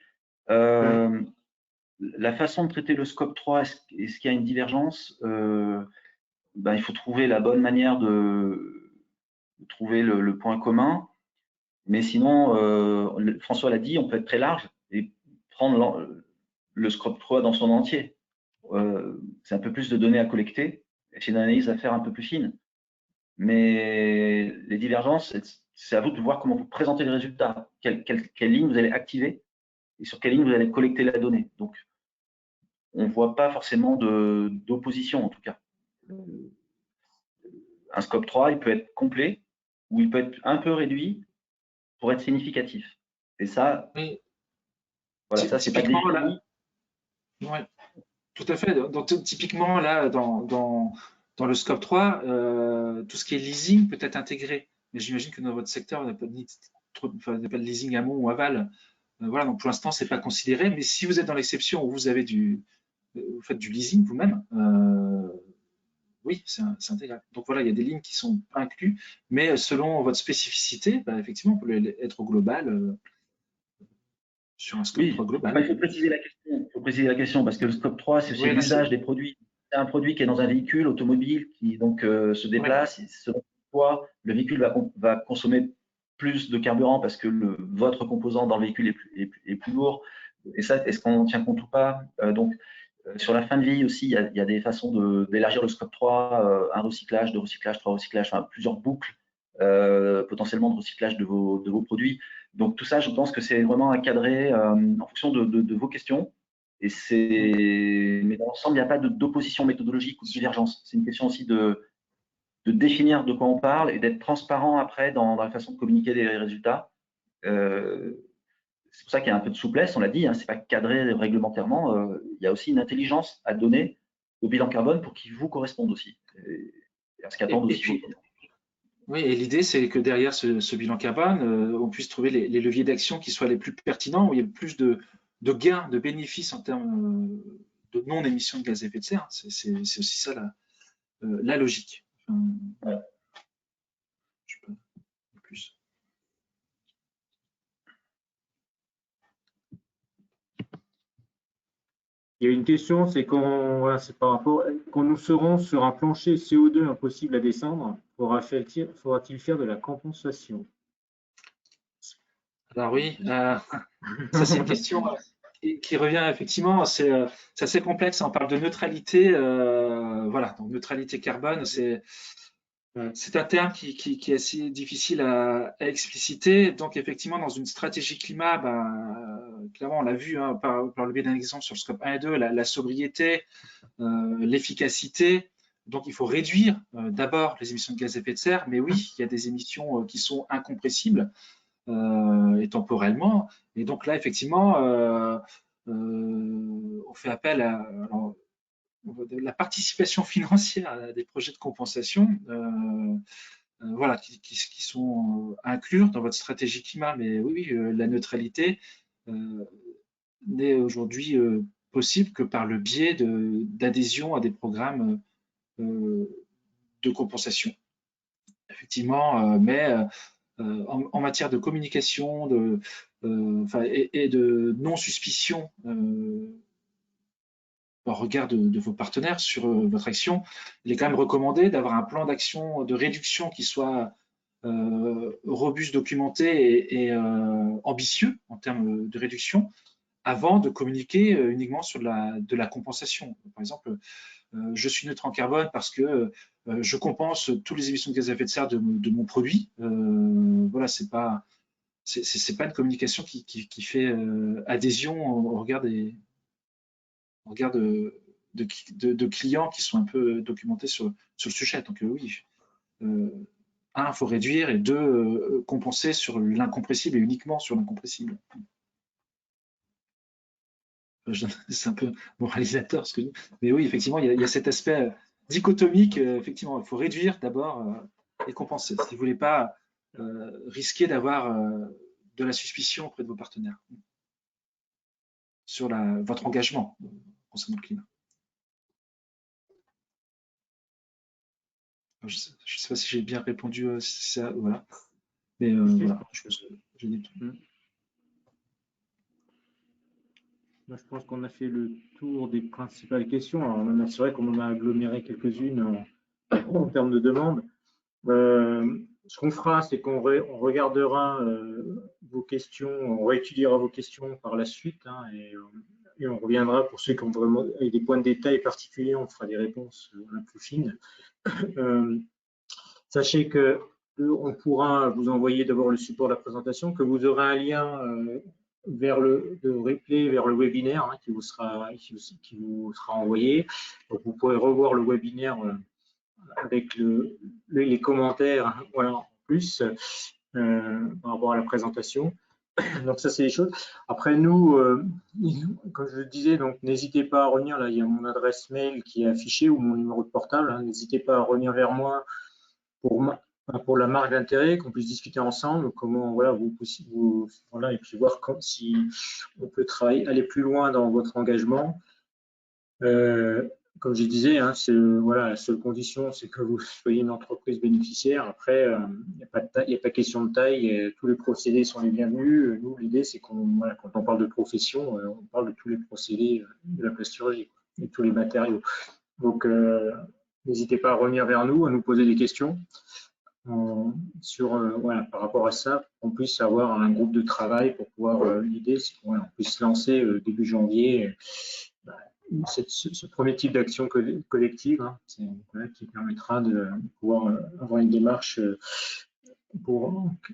S2: La façon de traiter le scope 3, est-ce qu'il y a une divergence? Il faut trouver la bonne manière de trouver le point commun. Mais sinon, François l'a dit, on peut être très large et prendre le scope 3 dans son entier. C'est un peu plus de données à collecter et c'est une analyse à faire un peu plus fine. Mais les divergences, c'est à vous de voir comment vous présentez les résultats, quelle ligne vous allez activer et sur quelle ligne vous allez collecter la donnée. Donc, on ne voit pas forcément d'opposition en tout cas. Un scope 3, il peut être complet ou il peut être un peu réduit pour être significatif. Et ça, voilà, ça c'est pas défini.
S3: Là, ouais, tout à fait. Donc, typiquement, là, dans le scope 3, tout ce qui est leasing peut être intégré. Mais j'imagine que dans votre secteur, il n'y a pas de leasing amont ou aval. Voilà, donc pour l'instant, ce n'est pas considéré. Mais si vous êtes dans l'exception où vous avez vous faites du leasing vous-même, oui, c'est intégrable. Donc voilà, il y a des lignes qui sont pas incluses, mais selon votre spécificité, effectivement, vous pouvez être au global sur un scope 3 global.
S2: Il faut préciser la question, parce que le scope 3, c'est aussi l'usage des produits. C'est un produit qui est dans un véhicule automobile qui donc se déplace. Selon quoi le véhicule va consommer plus de carburant parce que votre composant dans le véhicule est plus lourd. Et ça, est-ce qu'on en tient compte ou pas? Donc, sur la fin de vie aussi, il y a des façons d'élargir le scope 3, un recyclage, 2 recyclages, 3 recyclages, enfin, plusieurs boucles potentiellement de recyclage de vos produits. Donc tout ça, je pense que c'est vraiment à cadrer en fonction de vos questions. Mais dans l'ensemble, il n'y a pas d'opposition méthodologique ou de divergence. C'est une question aussi de définir de quoi on parle et d'être transparent après dans la façon de communiquer les résultats. C'est pour ça qu'il y a un peu de souplesse, on l'a dit, hein, c'est pas cadré réglementairement. Il y a aussi une intelligence à donner au bilan carbone pour qu'il vous corresponde aussi. Et à ce qu'attendent aussi vos clients.
S3: Oui, et l'idée, c'est que derrière ce bilan carbone, on puisse trouver les leviers d'action qui soient les plus pertinents, où il y a plus de gains, de bénéfices en termes de non-émission de gaz à effet de serre. C'est aussi ça la logique.
S2: Ouais.
S3: Je peux plus.
S1: Il y a une question, c'est par rapport, quand nous serons sur un plancher CO2 impossible à descendre, faudra-t-il faire de la compensation?
S3: Alors oui, ça c'est une question qui revient effectivement, c'est assez complexe. On parle de neutralité, voilà, donc neutralité carbone, c'est un terme qui est assez difficile à expliciter. Donc effectivement, dans une stratégie climat, clairement on l'a vu hein, par le biais d'un exemple sur le scope 1 et 2, la sobriété, l'efficacité. Donc il faut réduire d'abord les émissions de gaz à effet de serre, mais oui, il y a des émissions qui sont incompressibles. Et temporellement. Et donc là, effectivement, on fait appel à la participation financière à des projets de compensation, voilà, qui sont à inclure dans votre stratégie climat. Mais oui, la neutralité n'est aujourd'hui possible que par le biais d'adhésion à des programmes de compensation. Effectivement, mais en matière de communication et de non-suspicion au regard de vos partenaires sur votre action, il est quand même recommandé d'avoir un plan d'action de réduction qui soit robuste, documenté et ambitieux en termes de réduction avant de communiquer uniquement sur de la compensation. Par exemple, je suis neutre en carbone parce que je compense toutes les émissions de gaz à effet de serre de mon produit. Voilà, c'est pas une communication qui fait adhésion au regard de clients qui sont un peu documentés sur le sujet. Donc oui, un, il faut réduire et deux, compenser sur l'incompressible et uniquement sur l'incompressible. C'est un peu moralisateur, mais oui, effectivement, il y a cet aspect dichotomique. Effectivement, il faut réduire d'abord et compenser. Si vous ne voulez pas risquer d'avoir de la suspicion auprès de vos partenaires sur votre engagement concernant le climat. Je ne sais pas si j'ai bien répondu à ça, voilà. Mais voilà, je pense que j'ai dit tout.
S1: Moi, je pense qu'on a fait le tour des principales questions. Alors, c'est vrai qu'on en a aggloméré quelques-unes en termes de demandes. Ce qu'on fera, c'est qu'on regardera vos questions, on réétudiera vos questions par la suite hein, et on reviendra pour ceux qui ont vraiment des points de détail particuliers, on fera des réponses plus fines. Sachez que on pourra vous envoyer d'abord le support de la présentation, que vous aurez un lien vers le replay, vers le webinaire hein, qui vous sera envoyé. Donc vous pourrez revoir le webinaire avec les commentaires voilà, en plus par rapport à la présentation. Donc ça c'est les choses. Après nous, comme je le disais, donc n'hésitez pas à revenir, là il y a mon adresse mail qui est affichée ou mon numéro de portable, hein, n'hésitez pas à revenir vers moi pour la marque d'intérêt, qu'on puisse discuter ensemble, comment voilà, voilà, et puis voir si on peut aller plus loin dans votre engagement. Comme je disais, hein, voilà, la seule condition, c'est que vous soyez une entreprise bénéficiaire. Après, il n'y a pas question de taille, tous les procédés sont les bienvenus. Nous, l'idée, c'est voilà, quand on parle de profession, on parle de tous les procédés de la plasturgie et tous les matériaux. Donc, n'hésitez pas à revenir vers nous, à nous poser des questions voilà, par rapport à ça, qu'on puisse avoir un groupe de travail pour pouvoir, l'idée, c'est qu'on puisse se lancer début janvier. Ce premier type d'action collective hein, qui permettra de pouvoir avoir une démarche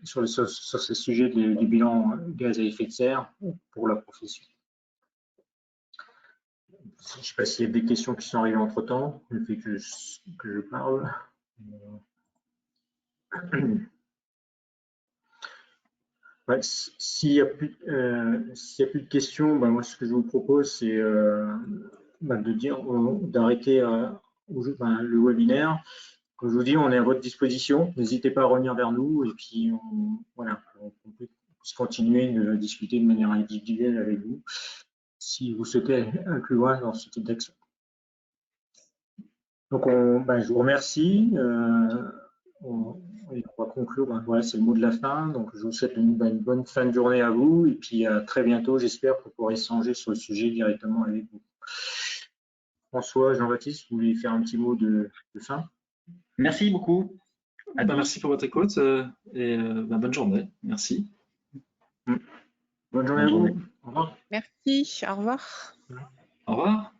S1: sur ces sujets du bilan gaz à effet de serre pour la profession. Je ne sais pas s'il y a des questions qui sont arrivées entre-temps, le fait que je parle. Ouais, s'il n'y a plus de questions, moi ce que je vous propose c'est d'arrêter le webinaire. Comme je vous dis, on est à votre disposition. N'hésitez pas à revenir vers nous et puis on peut continuer de discuter de manière individuelle avec vous si vous souhaitez aller plus loin dans ce type d'action. Donc, je vous remercie. On va conclure. Voilà, c'est le mot de la fin. Donc, je vous souhaite une bonne fin de journée à vous et puis à très bientôt, j'espère, pour pouvoir échanger sur le sujet directement avec vous. François, Jean-Baptiste, vous voulez faire un petit mot de fin?
S2: Merci beaucoup.
S3: Merci pour votre écoute et bonne journée. Merci.
S1: Bonne journée à vous. Au revoir.
S4: Merci. Au revoir.
S3: Au revoir.